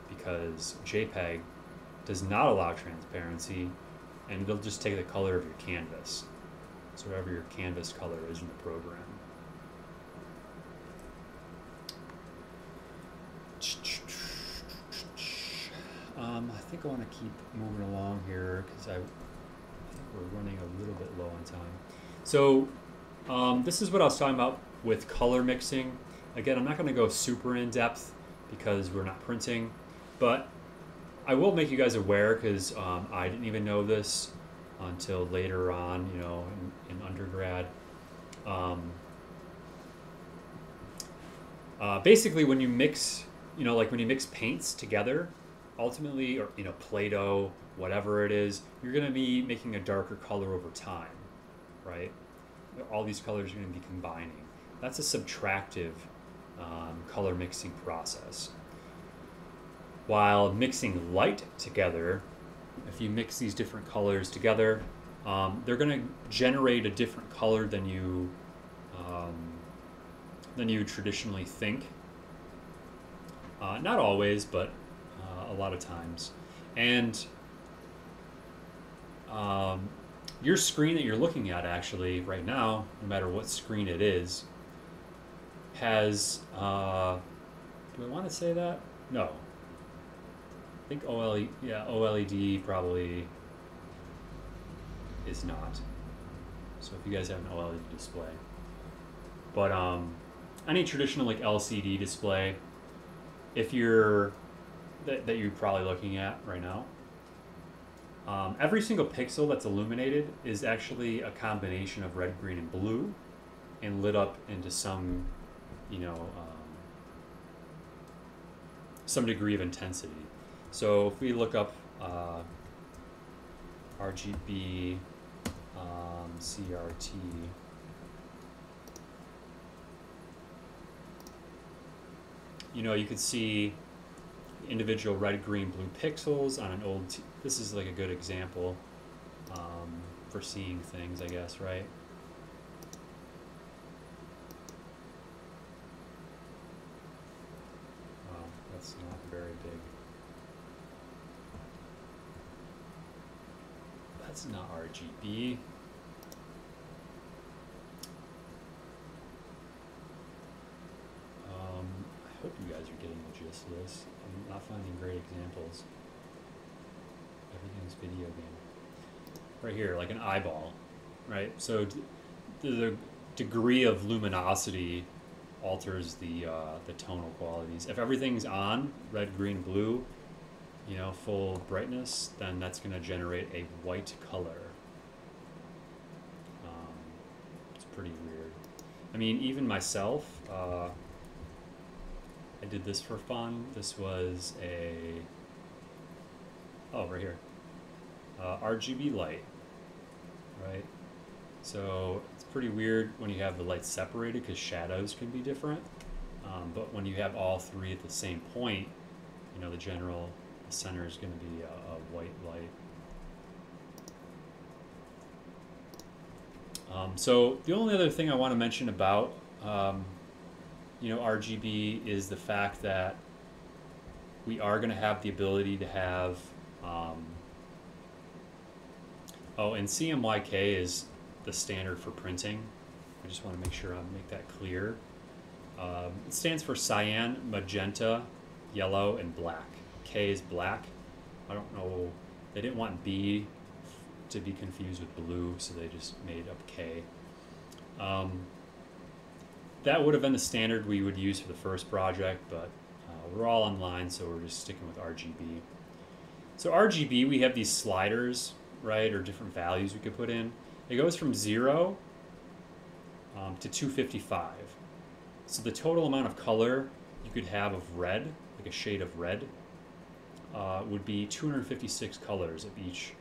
because JPEG does not allow transparency, and it'll just take the color of your canvas. So whatever your canvas color is in the program. I think I want to keep moving along here because I think we're running a little bit low on time. So this is what I was talking about with color mixing. Again, I'm not going to go super in depth because we're not printing, but I will make you guys aware because I didn't even know this until later on, in undergrad. Basically, when you mix, when you mix paints together, ultimately, or Play-Doh, whatever it is, you're going to be making a darker color over time, right? All these colors are going to be combining. That's a subtractive color mixing process. While mixing light together, if you mix these different colors together, they're going to generate a different color than you traditionally think. Not always, but a lot of times. And your screen that you're looking at actually right now, no matter what screen it is, has, do I want to say that? No. I think OLED, yeah, OLED probably is not. So if you guys have an OLED display. But any traditional like LCD display, if you're, that you're probably looking at right now, every single pixel that's illuminated is actually a combination of red, green, and blue, and lit up into some, you know, some degree of intensity. So if we look up RGB CRT, you know, you could see individual red, green, blue pixels on an old this is like a good example for seeing things, I guess, right? That's not very big. That's not RGB. I hope you guys are getting the gist of this. I'm not finding great examples. Everything's video game. Right here, like an eyeball, right? So the degree of luminosity alters the tonal qualities. If everything's on, red, green, blue, you know, full brightness, then that's going to generate a white color. It's pretty weird. I mean, even myself, I did this for fun. This was a, oh, right here, RGB light, right? So it's pretty weird when you have the lights separated because shadows can be different. But when you have all three at the same point, you know, the center is going to be a white light. So the only other thing I want to mention about you know, RGB is the fact that we are going to have the ability to have oh, and CMYK is the standard for printing. I just want to make sure I make that clear. It stands for cyan, magenta, yellow, and black. K is black. I don't know, they didn't want B to be confused with blue, so they just made up K. That would have been the standard we would use for the first project, but we're all online, so we're just sticking with RGB. So RGB, we have these sliders, right, or different values we could put in. It goes from 0 to 255. So the total amount of color you could have of red, like a shade of red, would be 256 colors of each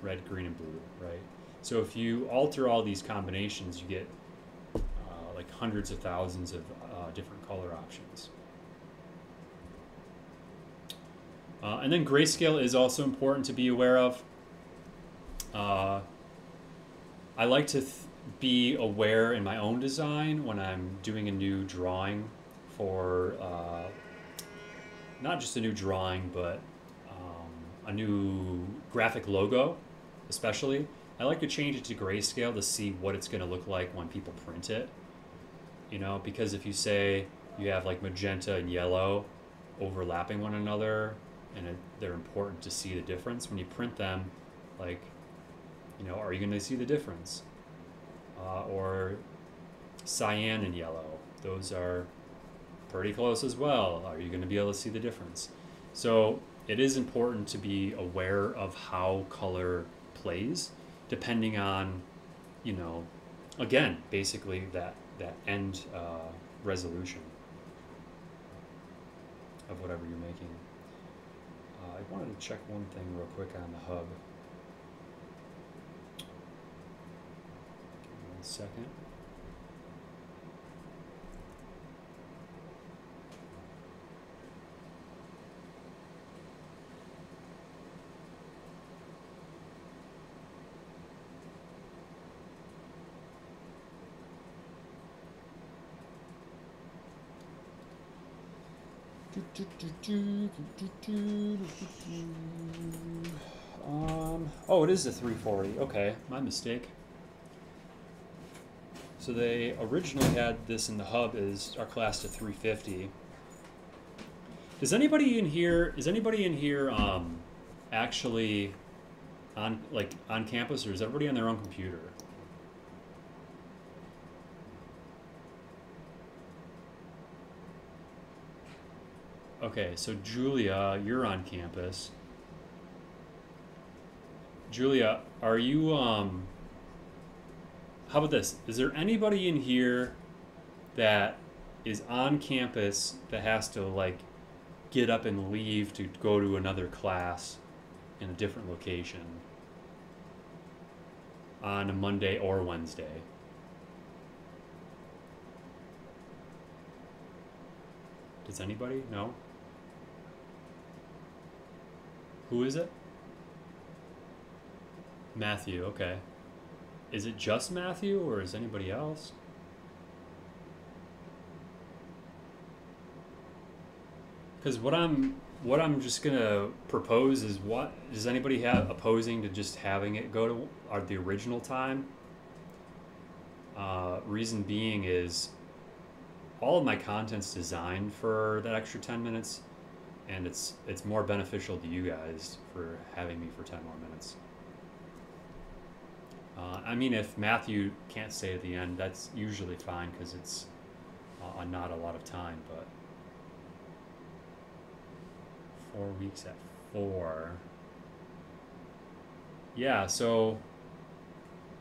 red, green, and blue, right? So if you alter all these combinations, you get like hundreds of thousands of different color options. And then grayscale is also important to be aware of. I like to be aware in my own design when I'm doing a new drawing for not just a new drawing, but a new graphic logo, especially. I like to change it to grayscale to see what it's going to look like when people print it. You know, because if you say you have like magenta and yellow overlapping one another, and they're important to see the difference when you print them, like, you know, are you going to see the difference? Or cyan and yellow, those are pretty close as well. Are you going to be able to see the difference? So it is important to be aware of how color plays, depending on, you know, again, basically that end resolution of whatever you're making. I wanted to check one thing real quick on the hub. Give me 1 second. Oh, it is a 340. Okay, my mistake. So they originally had this in the hub as our class to 350. Is anybody in here actually on campus, or is everybody on their own computer? Okay, so Julia, you're on campus. Julia, are you how about this? Is there anybody in here that is on campus that has to like get up and leave to go to another class in a different location on a Monday or Wednesday? Does anybody? No? Who is it? Matthew, okay. Is it just Matthew or is anybody else? Because what I'm just gonna propose is, what does anybody have opposing to just having it go to the original time? Reason being is all of my content's designed for that extra 10 minutes, and it's more beneficial to you guys for having me for 10 more minutes. I mean, if Matthew can't stay at the end, that's usually fine because it's not a lot of time, but 4 weeks at 4. Yeah, so,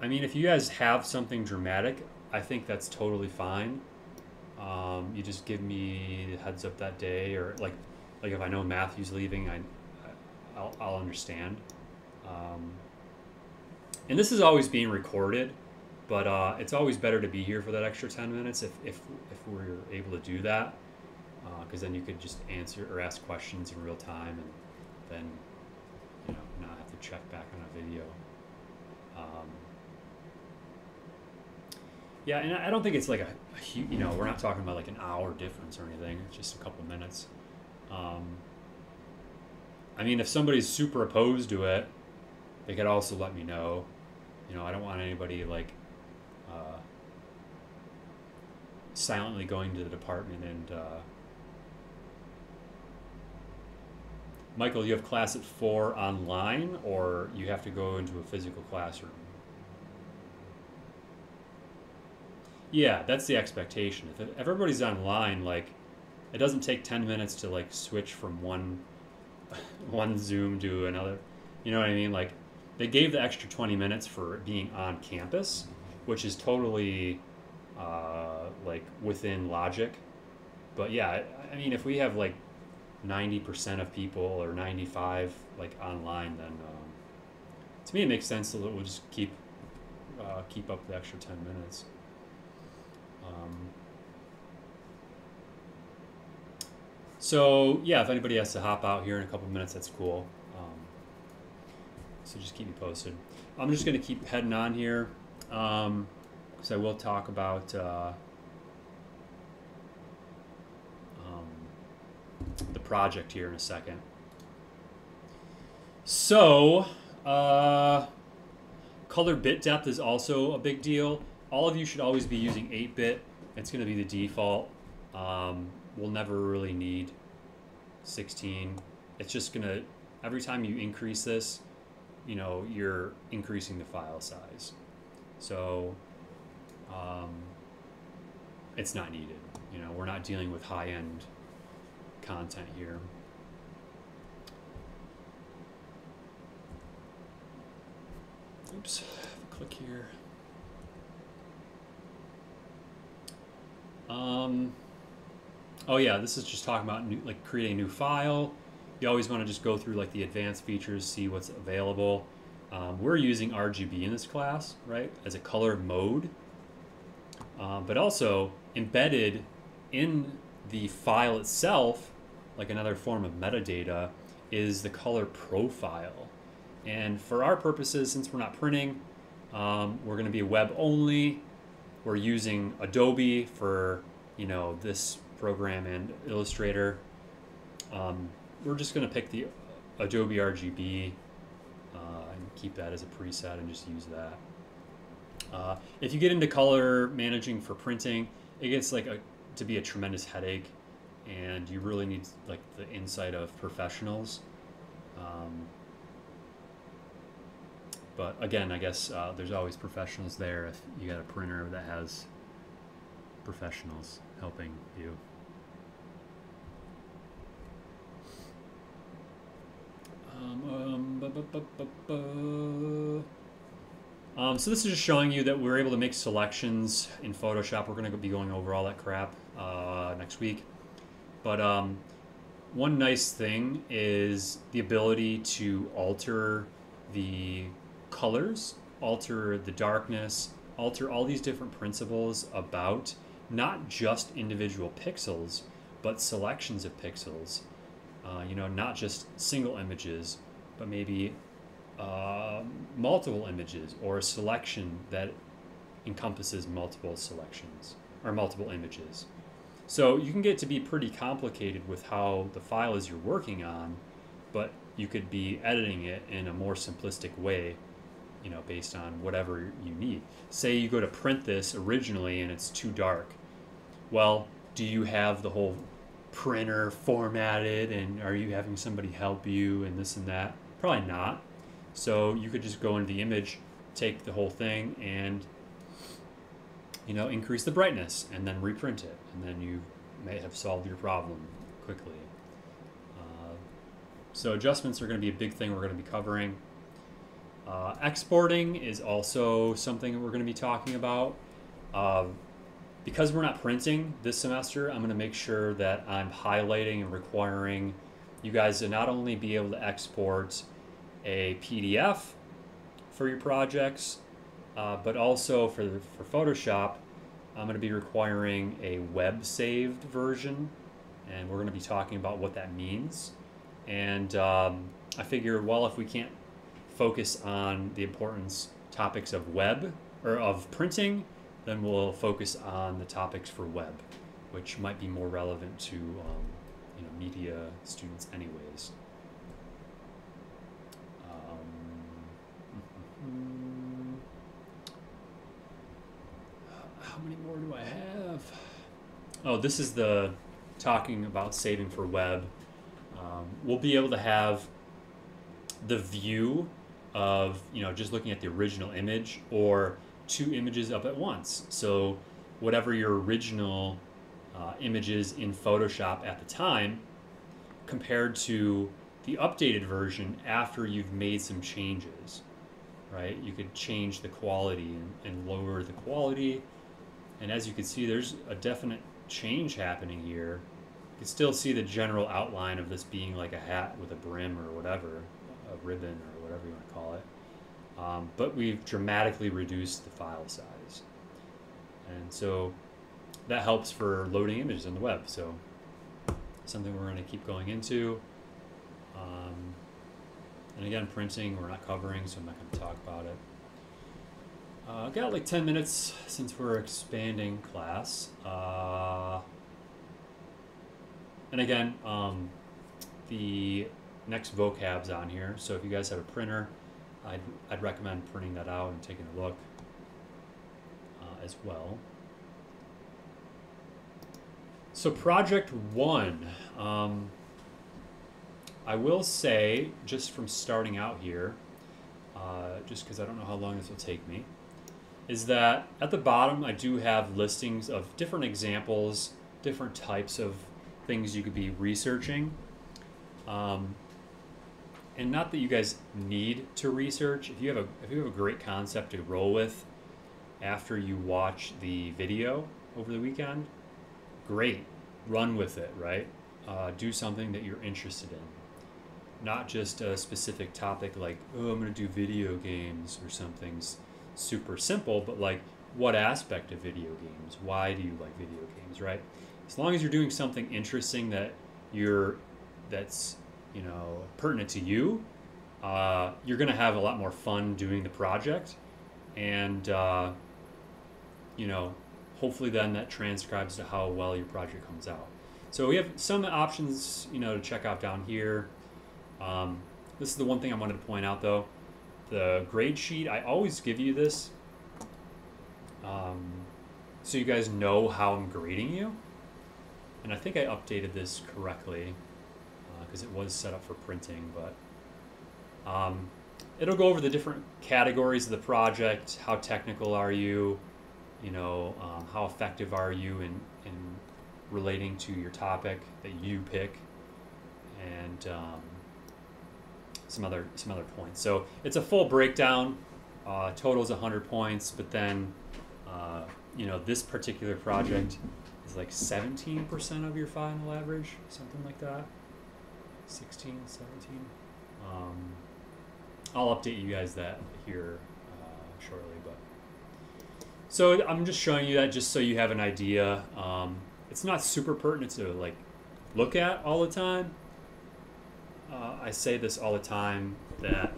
I mean, if you guys have something dramatic, I think that's totally fine. You just give me a heads up that day, or like if I know Matthew's leaving, I'll understand. And this is always being recorded, but it's always better to be here for that extra 10 minutes if we're able to do that, because then you could just answer or ask questions in real time, and then not have to check back on a video. Yeah, and I don't think it's like a huge, we're not talking about like an hour difference or anything. It's just a couple minutes. I mean, if somebody's super opposed to it, they could also let me know. I don't want anybody like silently going to the department and Michael, you have class at 4 online, or you have to go into a physical classroom? Yeah, that's the expectation. If everybody's online, like, it doesn't take 10 minutes to like switch from one Zoom to another. You know what I mean? Like, they gave the extra 20 minutes for being on campus, which is totally like within logic. But yeah, I mean, if we have like 90% of people or 95 like online, then to me it makes sense that we'll just keep up the extra 10 minutes. So yeah, if anybody has to hop out here in a couple minutes, that's cool. So just keep me posted. I'm just going to keep heading on here, because I will talk about the project here in a second. So color bit depth is also a big deal. All of you should always be using 8-bit. It's going to be the default. We'll never really need 16. It's just going to, every time you increase this, you're increasing the file size. So it's not needed. We're not dealing with high-end content here. Oops, click here. Oh yeah, this is just talking about creating a new file. You always want to just go through like the advanced features, see what's available. We're using RGB in this class, right, as a color mode, but also embedded in the file itself, like another form of metadata, is the color profile. And for our purposes, since we're not printing, we're going to be web only. We're using Adobe for this program and Illustrator. We're just going to pick the Adobe RGB and keep that as a preset and just use that. If you get into color managing for printing, it gets like to be a tremendous headache, and you really need like the insight of professionals. But again, I guess there's always professionals there if you got a printer that has professionals helping you. So this is just showing you that we're able to make selections in Photoshop. We're going to be going over all that crap next week. But one nice thing is the ability to alter the colors, alter the darkness, alter all these different principles about not just individual pixels, but selections of pixels. You know, not just single images, but maybe multiple images, or a selection that encompasses multiple selections or multiple images. So you can get to be pretty complicated with how the file is you're working on, but you could be editing it in a more simplistic way, you know, based on whatever you need. Say you go to print this originally and it's too dark. Well, do you have the whole printer formatted, and are you having somebody help you and this and that? Probably not. So you could just go into the image, take the whole thing, and you know, increase the brightness, and then reprint it, and then you may have solved your problem quickly. So adjustments are going to be a big thing we're going to be covering. Exporting is also something that we're going to be talking about. Because we're not printing this semester, I'm going to make sure that I'm highlighting and requiring you guys to not only be able to export a PDF for your projects, but also for Photoshop, I'm going to be requiring a web-saved version, and we're going to be talking about what that means. And I figure, well, if we can't focus on the importance topics of web or of printing, then we'll focus on the topics for web, which might be more relevant to you know, media students anyways. How many more do I have? Oh, this is the talking about saving for web. We'll be able to have the view of, you know, just looking at the original image, or two images up at once. So whatever your original images in Photoshop at the time, compared to the updated version after you've made some changes, right? You could change the quality and lower the quality. And as you can see, there's a definite change happening here. You can still see the general outline of this being like a hat with a brim or whatever, a ribbon or whatever you want to call it. But we've dramatically reduced the file size. And so that helps for loading images on the web. So something we're going to keep going into. And again, printing we're not covering, so I'm not going to talk about it. I've got like 10 minutes since we're expanding class. And again, the next vocab's on here. So if you guys have a printer, I'd recommend printing that out and taking a look as well. So project 1, I will say, just from starting out here, just because I don't know how long this will take me, is that at the bottom I do have listings of different examples, different types of things you could be researching. And not that you guys need to research. If you have a great concept to roll with after you watch the video over the weekend, great, run with it, right? Do something that you're interested in, not just a specific topic like, oh, I'm going to do video games or something super simple, but like, what aspect of video games? Why do you like video games, right? As long as you're doing something interesting that's you know, pertinent to you, you're going to have a lot more fun doing the project, and you know, hopefully then that transcribes to how well your project comes out. So we have some options, you know, to check out down here. This is the one thing I wanted to point out though. the grade sheet, I always give you this so you guys know how I'm grading you. And I think I updated this correctly because it was set up for printing, but it'll go over the different categories of the project. How technical are you? You know, how effective are you in relating to your topic that you pick, and some other points. So it's a full breakdown. Total is 100 points, but then you know, this particular project is like 17% of your final average, something like that. 16, 17. I'll update you guys that here shortly, but so I'm just showing you that just so you have an idea. It's not super pertinent to like look at all the time. I say this all the time that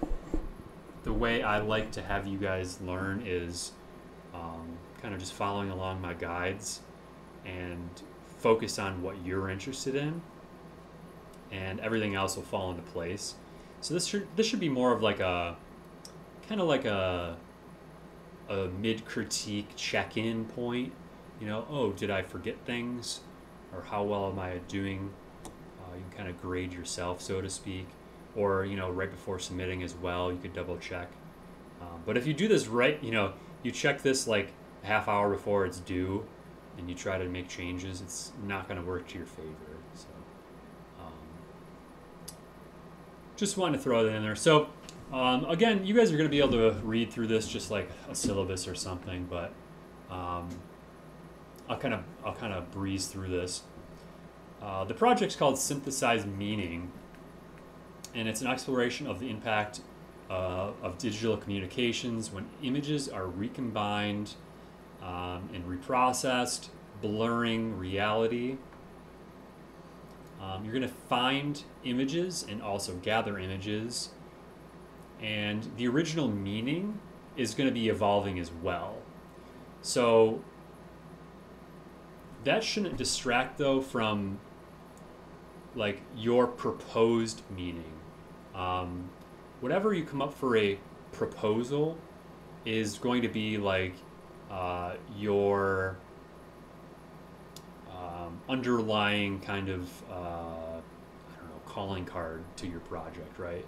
the way I like to have you guys learn is kind of just following along my guides and focus on what you're interested in, and everything else will fall into place. So this should be more of like a kind of like a mid-critique check-in point. You know, oh, did I forget things, or how well am I doing? You can kind of grade yourself, so to speak, or you know, right before submitting as well, you could double check. But if you do this right, you know, you check this like a half hour before it's due, and you try to make changes, it's not going to work to your favor. So just wanted to throw that in there. So again, you guys are going to be able to read through this just like a syllabus or something, but I'll kind of breeze through this. The project's called Synthesize Meaning, and it's an exploration of the impact of digital communications when images are recombined and reprocessed, blurring reality. You're going to find images and also gather images, and the original meaning is going to be evolving as well. So that shouldn't distract though from like your proposed meaning. Whatever you come up for a proposal is going to be like your underlying kind of I don't know, calling card to your project, right?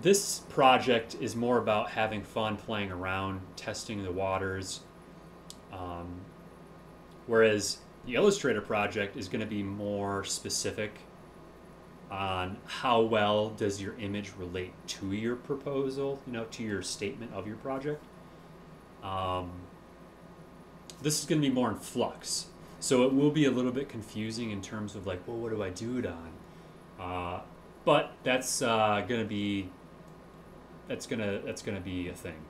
This project is more about having fun, playing around, testing the waters, whereas the Illustrator project is going to be more specific on how well does your image relate to your proposal, you know, to your statement of your project. This is going to be more in flux, so it will be a little bit confusing in terms of like, well, what do I do it on? But that's gonna be a thing.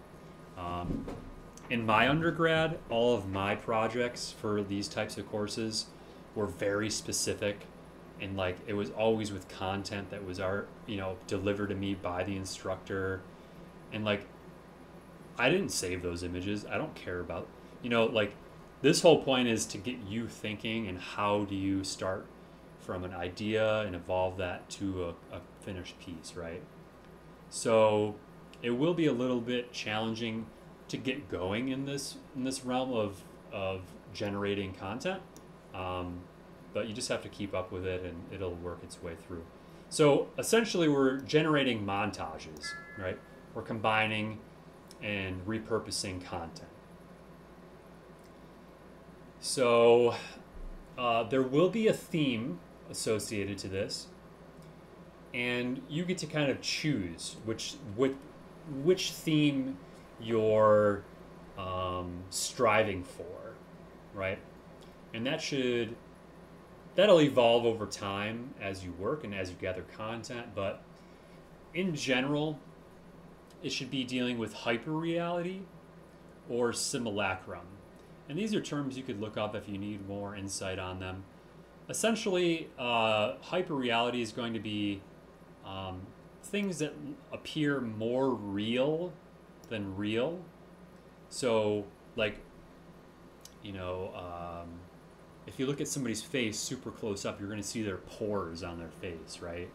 In my undergrad, all of my projects for these types of courses were very specific, and like it was always with content that was delivered to me by the instructor, and like I didn't save those images. I don't care about, like this whole point is to get you thinking, and how do you start from an idea and evolve that to a finished piece, right? So it will be a little bit challenging to get going in this realm of generating content, but you just have to keep up with it, and it'll work its way through. So essentially, we're generating montages, right? We're combining and repurposing content. So there will be a theme associated to this, and you get to kind of choose which theme you're striving for, right? And that'll evolve over time as you work and as you gather content, but in general, it should be dealing with hyperreality or simulacrum. And these are terms you could look up if you need more insight on them. Essentially, hyperreality is going to be things that appear more real than real. So, like, if you look at somebody's face super close up, you're going to see their pores on their face, right?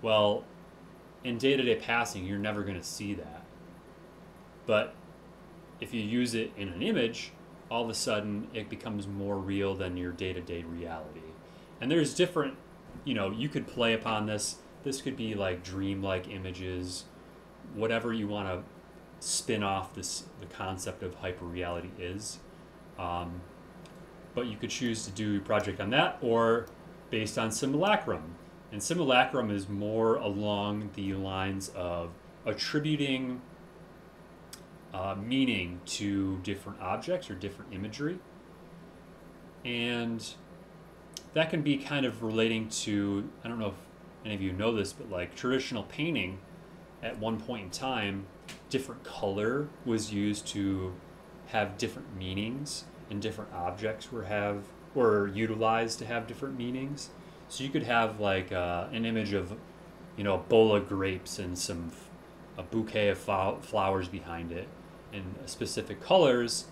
Well, in day-to-day passing, you're never going to see that. But if you use it in an image, all of a sudden it becomes more real than your day-to-day reality. And there's different, you could play upon this. This could be like dreamlike images, whatever you want to spin off the concept of hyperreality is. But you could choose to do a project on that or based on simulacrum. And simulacrum is more along the lines of attributing meaning to different objects or different imagery. And that can be kind of relating to, I don't know if any of you know this, but like traditional painting at one point in time, different color was used to have different meanings, and different objects were utilized to have different meanings. So you could have like an image of, a bowl of grapes and a bouquet of flowers behind it, and specific colors,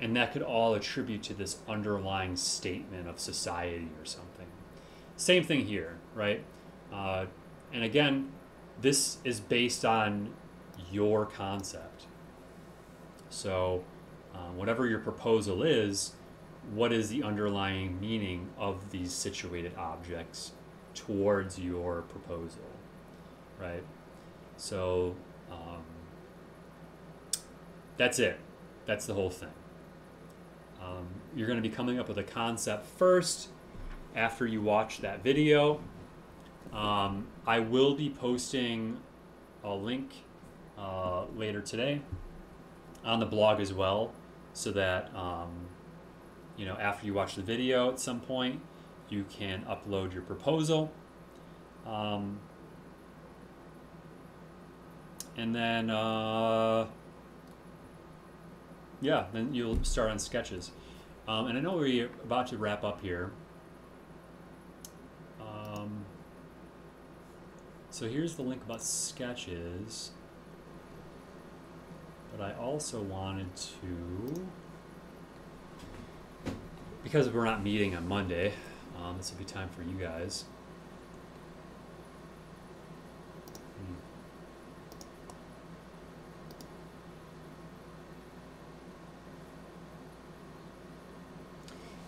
and that could all attribute to this underlying statement of society or something. Same thing here, right? And again, this is based on your concept. So whatever your proposal is, what is the underlying meaning of these situated objects towards your proposal, right? So that's it. That's the whole thing. You're going to be coming up with a concept first after you watch that video. I will be posting a link later today on the blog as well, so that after you watch the video at some point, you can upload your proposal. And then then you'll start on sketches. And I know we're about to wrap up here. So here's the link about sketches. But I also wanted to, because we're not meeting on Monday, this will be time for you guys.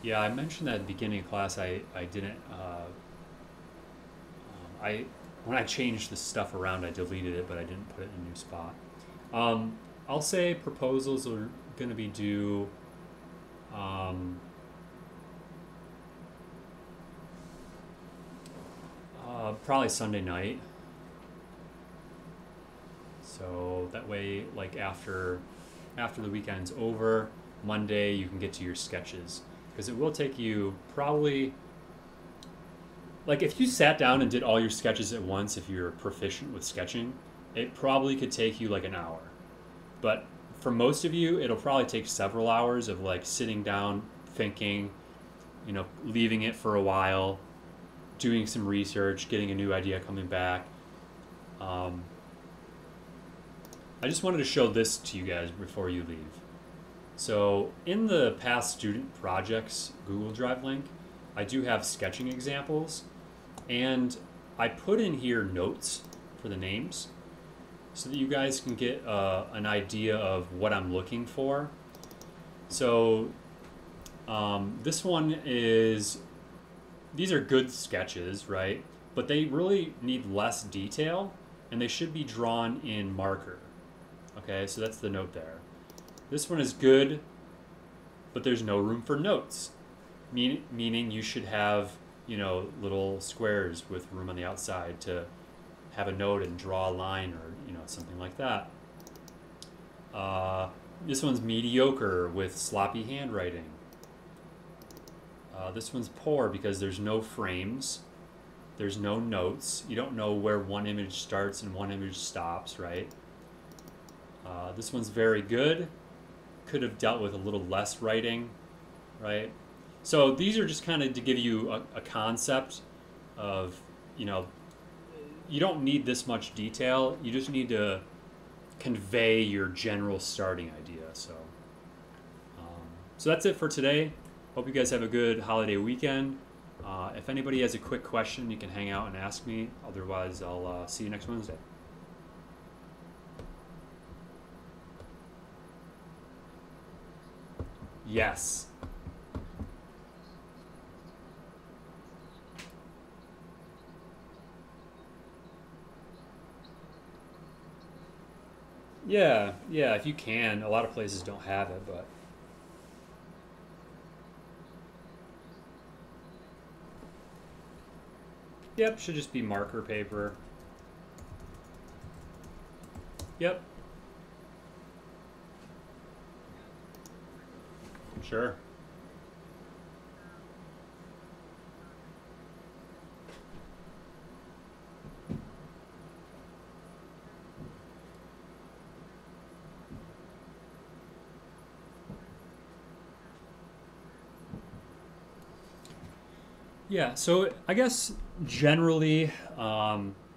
Yeah, I mentioned that at the beginning of class. I didn't. When I changed the stuff around, I deleted it, but I didn't put it in a new spot. I'll say proposals are going to be due. Probably Sunday night. So that way, like after the weekend's over, Monday you can get to your sketches. Because it will take you probably, like if you sat down and did all your sketches at once, if you're proficient with sketching, it probably could take you like an hour. But for most of you, it'll probably take several hours of like sitting down, thinking, leaving it for a while, doing some research, getting a new idea, coming back. I just wanted to show this to you guys before you leave. So in the past student projects Google Drive link, I do have sketching examples, and I put in here notes for the names so that you guys can get an idea of what I'm looking for. So this one is, these are good sketches, right? But they really need less detail, and they should be drawn in marker. Okay, so that's the note there. This one is good, but there's no room for notes. Meaning you should have, little squares with room on the outside to have a note and draw a line, or, something like that. This one's mediocre with sloppy handwriting. This one's poor because there's no frames. There's no notes. You don't know where one image starts and one image stops, right? This one's very good. Could have dealt with a little less writing, right? So these are just kind of to give you a concept of, you don't need this much detail. You just need to convey your general starting idea. So that's it for today. Hope you guys have a good holiday weekend. If anybody has a quick question, you can hang out and ask me. Otherwise, I'll see you next Wednesday. Yes. Yeah, yeah, if you can. A lot of places don't have it, but yep, should just be marker paper. Yep. Sure. Yeah, so I guess generally,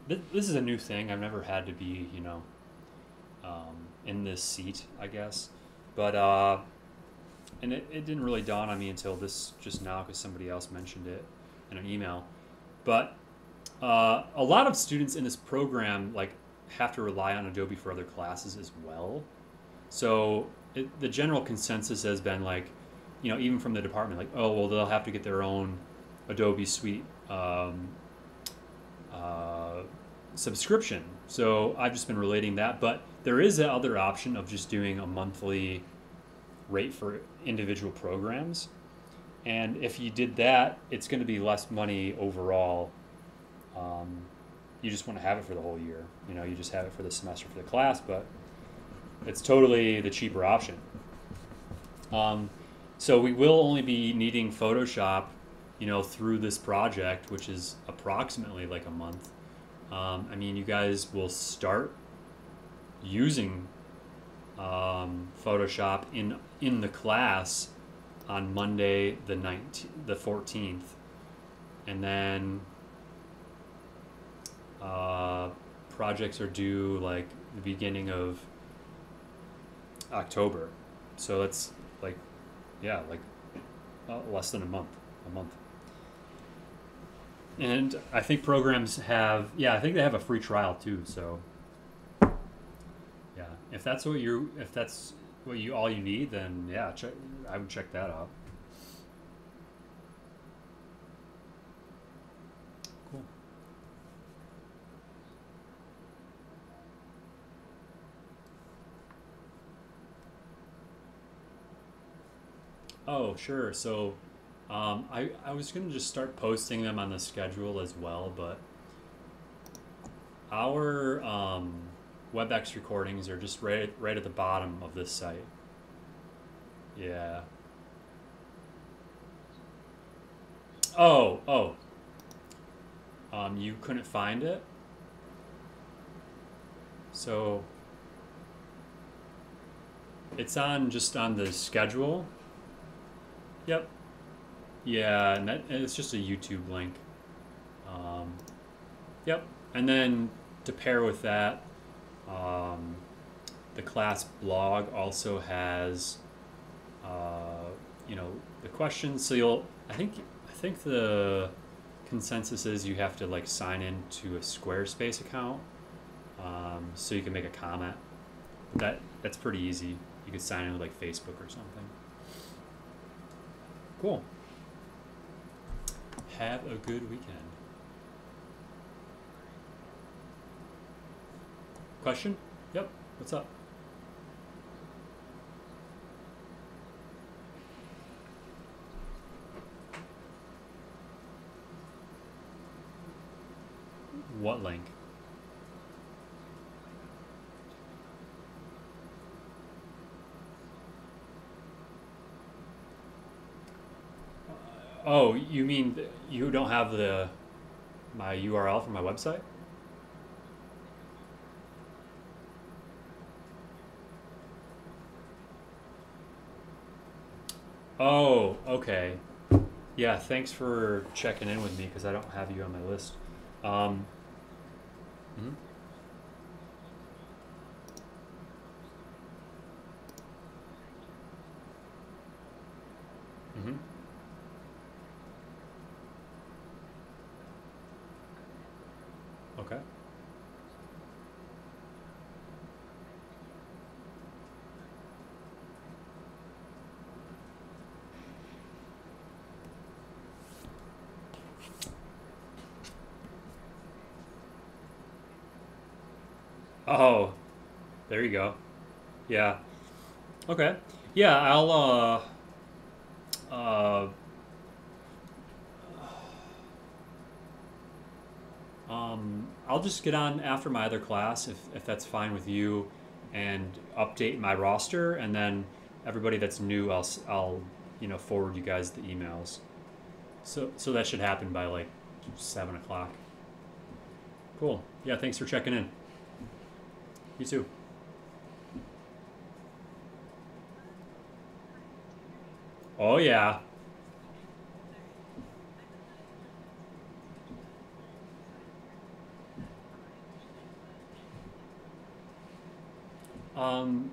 this is a new thing. I've never had to be, in this seat, I guess. But, and it didn't really dawn on me until this just now because somebody else mentioned it in an email. But a lot of students in this program, like, have to rely on Adobe for other classes as well. So the general consensus has been like, even from the department, like, oh, well, they'll have to get their own Adobe Suite subscription. So I've just been relating that, but there is the other option of just doing a monthly rate for individual programs. And if you did that, it's going to be less money overall. You just want to have it for the whole year. You just have it for the semester for the class, but it's totally the cheaper option. So we will only be needing Photoshop, through this project, which is approximately like a month. I mean, you guys will start using Photoshop in the class on Monday the 14th, and then projects are due like the beginning of October, so it's like, yeah, like less than a month. And I think programs have, I think they have a free trial too. So, yeah, if that's what you all you need, then yeah, I would check that out. Cool. Oh, sure. So, I was gonna just start posting them on the schedule as well, but our WebEx recordings are just right at the bottom of this site. Yeah. Oh. You couldn't find it? So it's just on the schedule. Yep. Yeah, and it's just a YouTube link. Yep. And then to pair with that, the class blog also has, the questions. So I think the consensus is you have to like sign into a Squarespace account, so you can make a comment. That's pretty easy. You could sign in with like Facebook or something. Cool. Have a good weekend. Question? Yep. What's up? What link? Oh, you mean you don't have my URL for my website? Oh, okay. Yeah, thanks for checking in with me because I don't have you on my list. Um, mhm, mhm. Okay. Oh, there you go. Yeah. Okay. Yeah, uh, I'll just get on after my other class if that's fine with you, and update my roster, and then everybody that's new, I'll forward you guys the emails. So that should happen by like 7 o'clock. Cool. Yeah. Thanks for checking in. You too. Oh yeah. Um,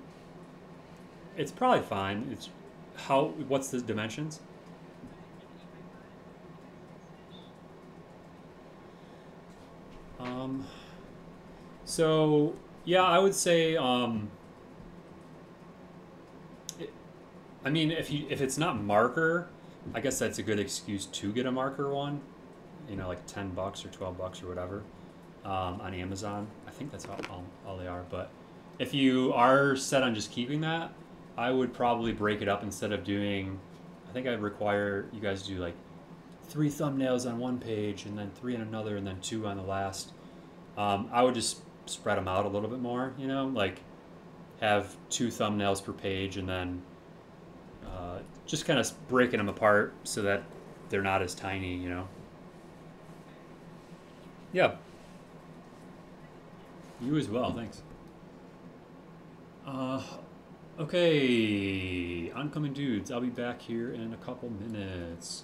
it's probably fine. It's how. What's the dimensions? Um, so yeah, I would say. It, I mean, if it's not marker, I guess that's a good excuse to get a marker one. Like $10 or $12 or whatever, on Amazon. I think that's all they are. But if you are set on just keeping that, I would probably break it up instead of doing. I think I'd require you guys to do like 3 thumbnails on one page and then 3 on another and then 2 on the last. I would just spread them out a little bit more. Like have 2 thumbnails per page and then just kind of breaking them apart so that they're not as tiny. Yeah, you as well. Thanks. Uh, okay, oncoming dudes. I'll be back here in a couple minutes.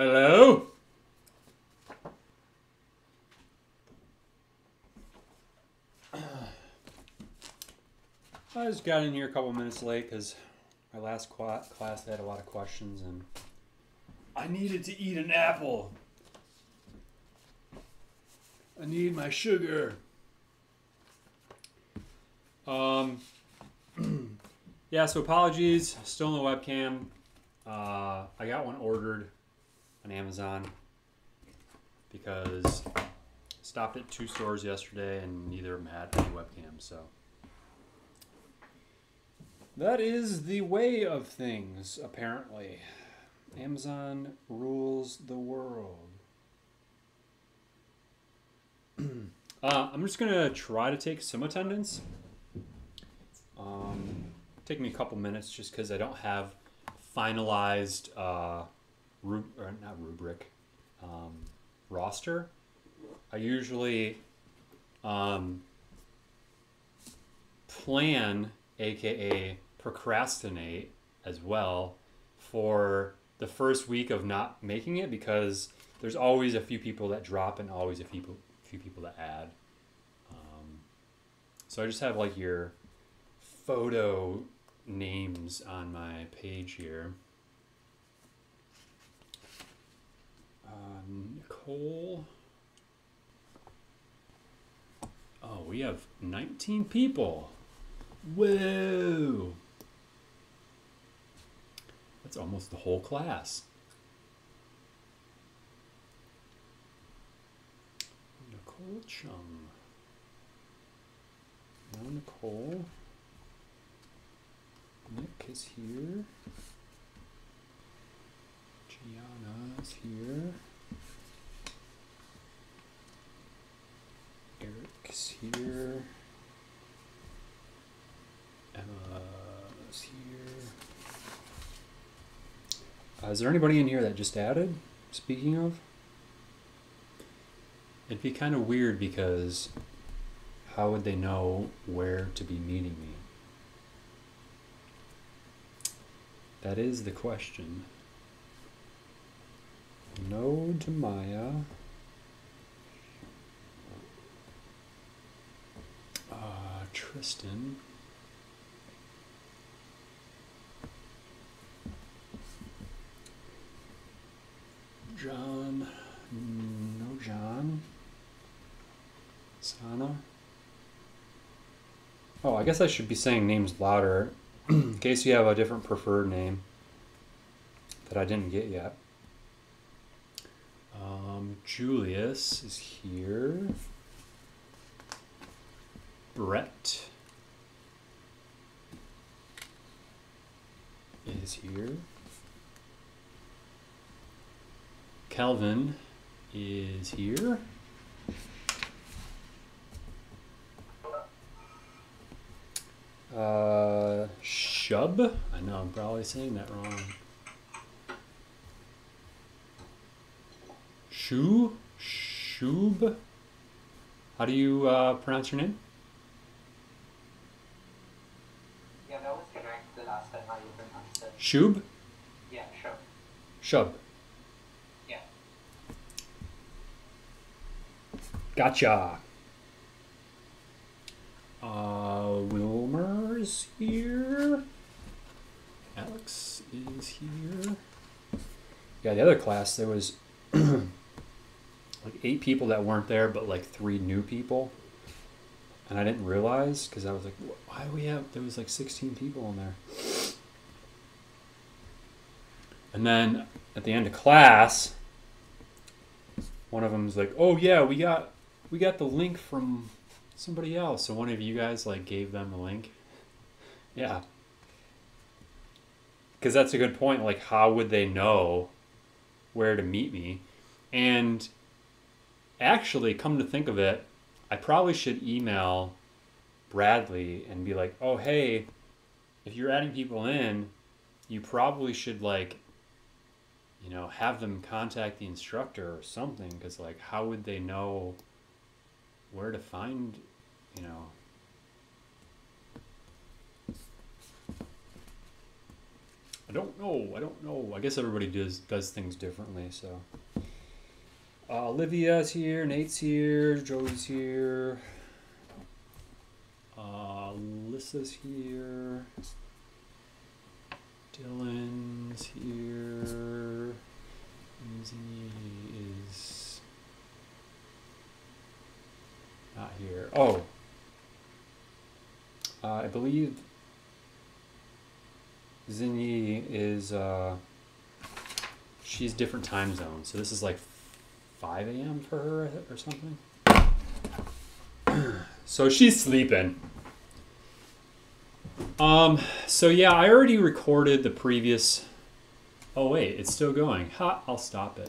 Hello? I just got in here a couple minutes late because my last class had a lot of questions and I needed to eat an apple. I need my sugar. Yeah, so apologies, still no webcam. I got one ordered on Amazon because I stopped at 2 stores yesterday and neither of them had any webcams, so that is the way of things, apparently. Amazon rules the world. I'm just gonna try to take some attendance. Take me a couple minutes just because I don't have finalized roster. I usually plan, aka procrastinate as well, for the first week of not making it because there's always a few people that drop and always a few people that add. So I just have like your photo names on my page here. Nicole. Oh, we have 19 people. Whoa. That's almost the whole class. Nicole Chung. Now Nicole. Nick is here. Gianna is here. Eric's here. Emma is here. Is there anybody in here that just added? Speaking of, it'd be kind of weird because how would they know where to be meeting me? That is the question. No to Maya. Tristan. John. No John. Sana. Oh, I guess I should be saying names louder in case you have a different preferred name that I didn't get yet. Julius is here. Brett is here. Calvin is here. Shub. I know I'm probably saying that wrong. Shub. How do you pronounce your name? Yeah, that was correct the last time how you pronounced it. Shub? Yeah, sure. Shub. Yeah. Gotcha. Wilmer's here. Alex is here. Yeah, the other class, there was like 8 people that weren't there, but like 3 new people. And I didn't realize because I was like, why do we have, there was like 16 people in there. And then at the end of class, one of them was like, oh yeah, we got the link from somebody else. So one of you guys like gave them the link. Yeah. Because that's a good point. Like, how would they know where to meet me? And actually, come to think of it, I probably should email Bradley and be like, oh, hey, if you're adding people in, you probably should, like, you know, have them contact the instructor or something. Because, like, how would they know where to find, you know... I don't know. I guess everybody does things differently, so. Olivia's here, Nate's here, Joey's here. Alyssa's here. Dylan's here. Izzy is not here. Oh. I believe Zinyi is, she's different time zones. So this is like 5 a.m. for her or something. So she's sleeping. So yeah, I already recorded the previous, oh wait, it's still going. Ha, I'll stop it.